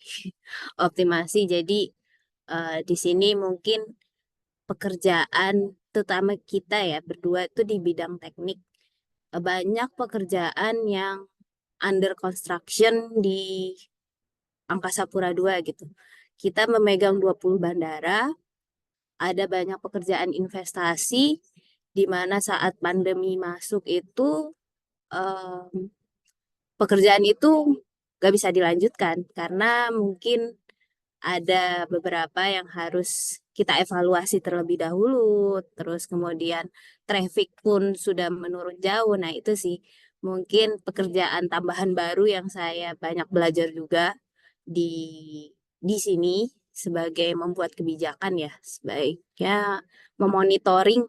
Optimasi. Jadi di sini mungkin pekerjaan terutama kita ya berdua itu di bidang teknik banyak pekerjaan yang under construction di Angkasa Pura II gitu. Kita memegang 20 bandara, ada banyak pekerjaan investasi di mana saat pandemi masuk itu pekerjaan itu gak bisa dilanjutkan karena mungkin ada beberapa yang harus kita evaluasi terlebih dahulu, terus kemudian traffic pun sudah menurun jauh. Nah, itu sih mungkin pekerjaan tambahan baru yang saya banyak belajar juga di sini sebagai membuat kebijakan ya, sebaiknya memonitoring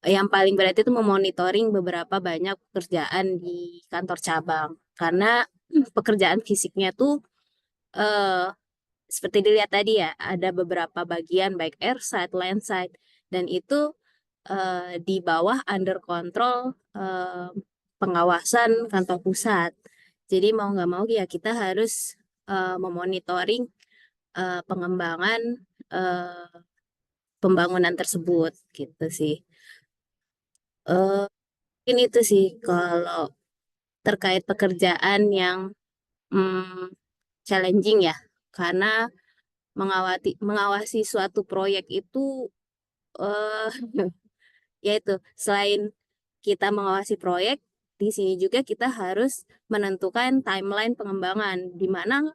yang paling berat itu memonitoring beberapa banyak pekerjaan di kantor cabang karena pekerjaan fisiknya tuh eh, seperti dilihat tadi ya, ada beberapa bagian baik airside, landside, dan itu di bawah under control pengawasan kantor pusat. Jadi mau nggak mau ya kita harus memonitoring pengembangan pembangunan tersebut gitu sih. Mungkin itu sih kalau terkait pekerjaan yang challenging ya, karena mengawasi suatu proyek itu yaitu selain kita mengawasi proyek, di sini juga kita harus menentukan timeline pengembangan, di mana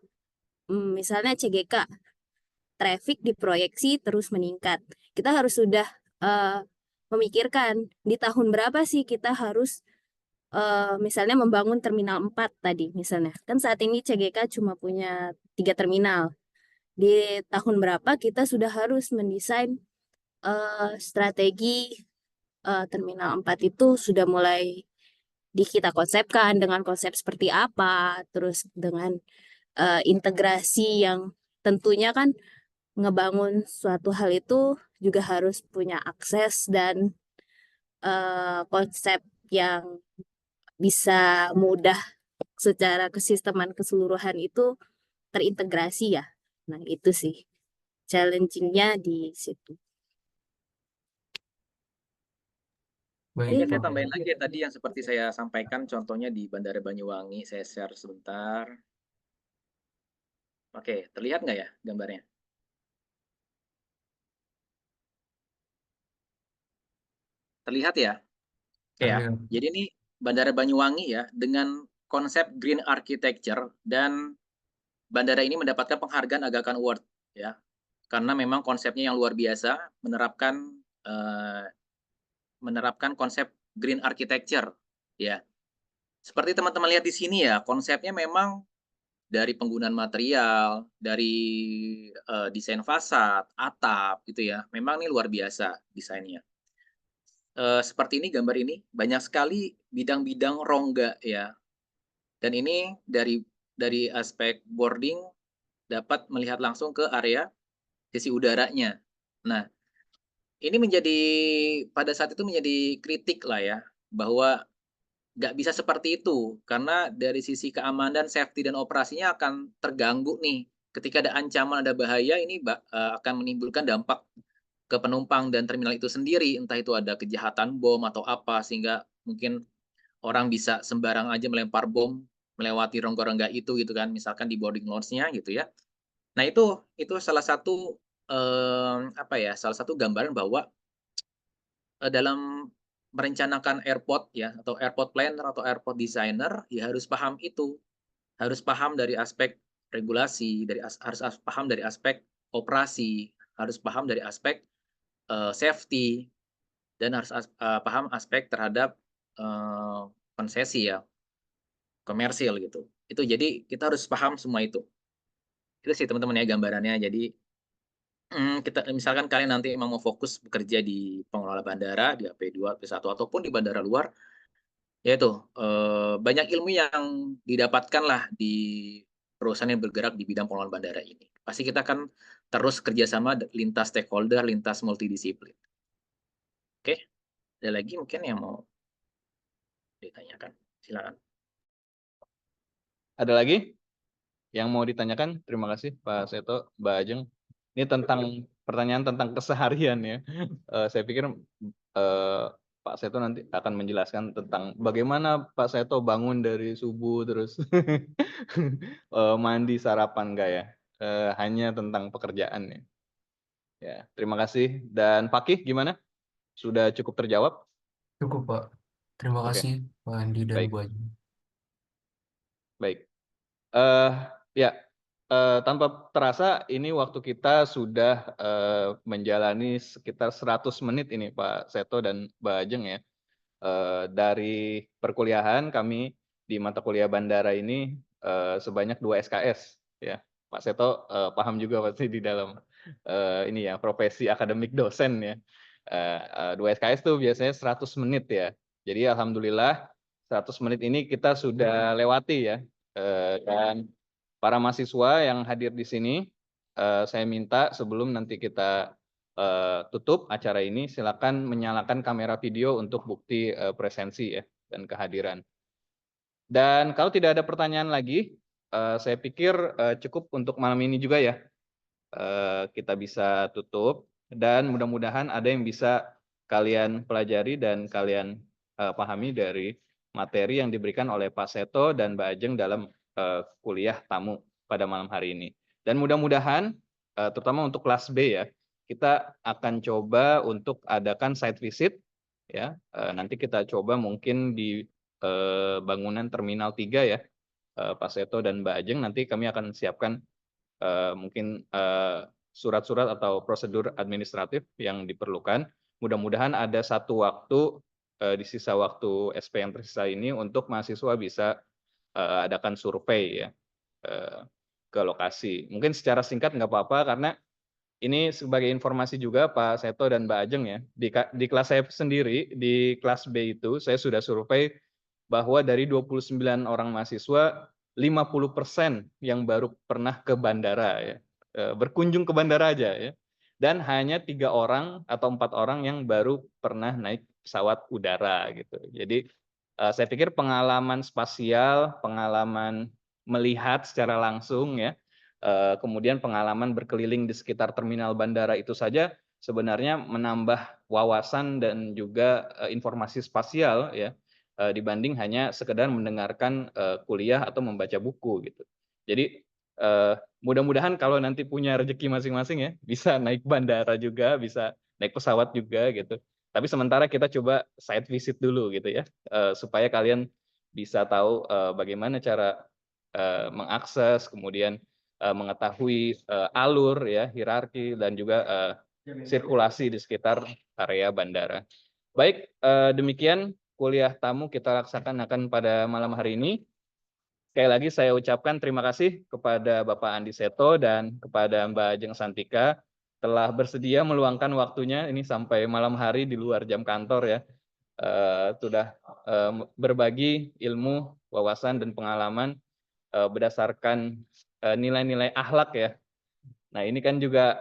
misalnya CGK, traffic diproyeksi terus meningkat. Kita harus sudah memikirkan di tahun berapa sih kita harus misalnya membangun terminal 4 tadi misalnya. Kan saat ini CGK cuma punya 3 terminal. Di tahun berapa kita sudah harus mendesain strategi terminal 4 itu sudah mulai kita konsepkan dengan konsep seperti apa, terus dengan integrasi yang tentunya kan ngebangun suatu hal itu juga harus punya akses dan konsep yang bisa mudah secara kesisteman keseluruhan itu terintegrasi ya. Nah itu sih challenging-nya di situ. Mungkin Baik, saya Pak. tambahin lagi ya, tadi yang seperti saya sampaikan contohnya di Bandara Banyuwangi, saya share sebentar. Oke, terlihat nggak ya gambarnya? Terlihat ya? Oke ya. Terlihat. Jadi ini Bandara Banyuwangi ya, dengan konsep green architecture, dan bandara ini mendapatkan penghargaan Aga Khan Award ya, karena memang konsepnya yang luar biasa, menerapkan konsep green architecture ya. Seperti teman-teman lihat di sini ya, konsepnya memang dari penggunaan material, dari desain fasad, atap gitu ya. Memang ini luar biasa desainnya. Seperti ini gambar ini, banyak sekali bidang-bidang rongga ya. Dan ini dari aspek boarding dapat melihat langsung ke area sisi udaranya. Nah, ini pada saat itu menjadi kritik lah ya, bahwa nggak bisa seperti itu, karena dari sisi keamanan, safety, dan operasinya akan terganggu nih. Ketika ada ancaman, ada bahaya, ini akan menimbulkan dampak ke penumpang dan terminal itu sendiri, entah itu ada kejahatan bom atau apa, sehingga mungkin orang bisa sembarang aja melempar bom melewati rongga-rongga itu gitu kan, misalkan di boarding lounge-nya gitu ya. Nah itu salah satu salah satu gambaran bahwa dalam merencanakan airport ya, atau airport planner atau airport designer ya harus paham itu, harus paham dari aspek regulasi, harus paham dari aspek operasi, harus paham dari aspek safety, dan harus paham aspek terhadap konsesi ya, komersil gitu. Itu jadi kita harus paham semua itu. Itu sih teman-teman ya gambarannya. Jadi kita misalkan kalian nanti emang mau fokus bekerja di pengelola bandara, di AP2, AP1, ataupun di bandara luar, ya itu, banyak ilmu yang didapatkan lah di perusahaan yang bergerak di bidang pengelolaan bandara ini. Pasti kita akan terus kerjasama lintas stakeholder, lintas multidisiplin. Oke, ada lagi mungkin yang mau ditanyakan? Silakan. Ada lagi yang mau ditanyakan? Terima kasih Pak Seto, Mbak Ajeng. Ini tentang pertanyaan tentang keseharian ya. Saya pikir Pak Seto nanti akan menjelaskan tentang bagaimana Pak Seto bangun dari subuh terus mandi sarapan enggak ya. Hanya tentang pekerjaan ya. Ya, terima kasih. Dan Pakih gimana? Sudah cukup terjawab? Cukup, Pak. Terima Oke, kasih, Pak Andi dan baik. Bu Ajeng. Baik. Ya, tanpa terasa ini waktu kita sudah menjalani sekitar 100 menit ini Pak Seto dan Mbak Ajeng ya. Dari perkuliahan kami di mata kuliah bandara ini sebanyak 2 SKS ya. Pak Seto paham juga pasti di dalam ini ya, profesi akademik dosen ya. 2 SKS tuh biasanya 100 menit ya. Jadi alhamdulillah 100 menit ini kita sudah lewati ya. Dan para mahasiswa yang hadir di sini, saya minta sebelum nanti kita tutup acara ini. Silakan menyalakan kamera video untuk bukti presensi ya dan kehadiran. Dan kalau tidak ada pertanyaan lagi, saya pikir cukup untuk malam ini juga ya. Kita bisa tutup dan mudah-mudahan ada yang bisa kalian pelajari dan kalian pahami dari materi yang diberikan oleh Pak Seto dan Mbak Ajeng dalam kuliah tamu pada malam hari ini. Dan mudah-mudahan terutama untuk kelas B ya, kita akan coba untuk adakan site visit ya. Nanti kita coba mungkin di bangunan Terminal 3 ya. Pak Seto dan Mbak Ajeng nanti kami akan siapkan mungkin surat-surat atau prosedur administratif yang diperlukan. Mudah-mudahan ada satu waktu di sisa waktu SP yang tersisa ini untuk mahasiswa bisa adakan survei ya ke lokasi. Mungkin secara singkat nggak apa-apa karena ini sebagai informasi juga Pak Seto dan Mbak Ajeng ya. Di kelas saya sendiri, di kelas B itu saya sudah survei bahwa dari 29 orang mahasiswa, 50% yang baru pernah ke bandara ya. Berkunjung ke bandara aja ya. Dan hanya 3 orang atau 4 orang yang baru pernah naik pesawat udara gitu. Jadi saya pikir pengalaman spasial, pengalaman melihat secara langsung ya, kemudian pengalaman berkeliling di sekitar terminal bandara itu saja sebenarnya menambah wawasan dan juga informasi spasial ya, dibanding hanya sekedar mendengarkan kuliah atau membaca buku gitu. Jadi mudah-mudahan kalau nanti punya rezeki masing-masing ya, bisa naik bandara juga, bisa naik pesawat juga gitu. Tapi sementara kita coba site visit dulu gitu ya, supaya kalian bisa tahu bagaimana cara mengakses, kemudian mengetahui alur ya, hierarki dan juga sirkulasi di sekitar area bandara. Baik, demikian kuliah tamu kita laksanakan pada malam hari ini. Sekali lagi saya ucapkan terima kasih kepada Bapak Andi Seto dan kepada Mbak Ajeng Santika telah bersedia meluangkan waktunya ini sampai malam hari di luar jam kantor ya. Sudah berbagi ilmu, wawasan dan pengalaman berdasarkan nilai-nilai akhlak ya. Nah ini kan juga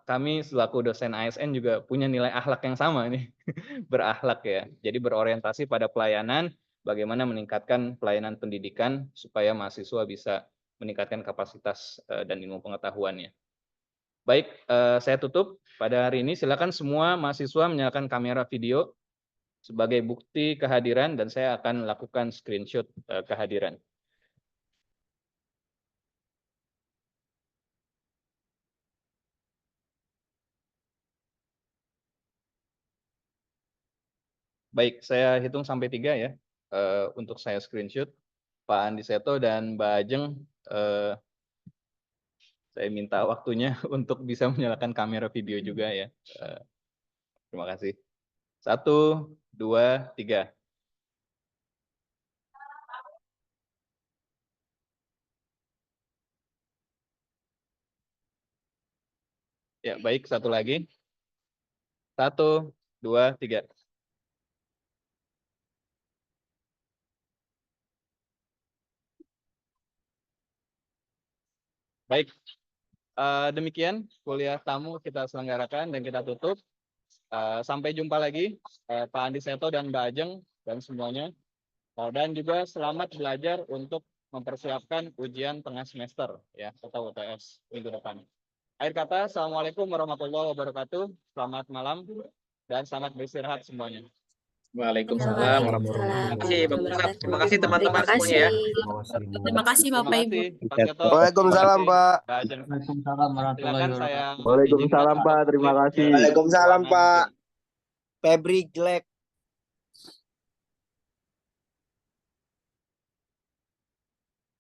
kami selaku dosen ASN juga punya nilai akhlak yang sama nih, berakhlak ya. Jadi berorientasi pada pelayanan, bagaimana meningkatkan pelayanan pendidikan supaya mahasiswa bisa meningkatkan kapasitas dan ilmu pengetahuannya. Baik, saya tutup pada hari ini. Silakan semua mahasiswa menyalakan kamera video sebagai bukti kehadiran dan saya akan lakukan screenshot kehadiran. Baik, saya hitung sampai 3 ya, untuk saya screenshot. Pak Andi Seto dan Mbak Ajeng, saya minta waktunya untuk bisa menyalakan kamera video juga ya. Terima kasih. 1, 2, 3. Ya, baik, satu lagi. 1, 2, 3. Baik, demikian kuliah tamu kita selenggarakan dan kita tutup. Sampai jumpa lagi Pak Andi Seto dan Mbak Ajeng dan semuanya. Dan juga selamat belajar untuk mempersiapkan ujian tengah semester ya atau UTS minggu depan. Akhir kata, Assalamualaikum warahmatullahi wabarakatuh. Selamat malam dan selamat beristirahat semuanya. Waalaikumsalam. Terima kasih Bapak Ustadz. Terima kasih teman-teman semuanya ya. Terima kasih Bapak Ibu. Pak Seto. Waalaikumsalam, Pak. Waalaikumsalam warahmatullahi wabarakatuh. Waalaikumsalam, Pak. Terima kasih. Waalaikumsalam, Pak. Febri jelek.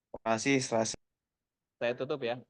Terima kasih. Saya tutup ya.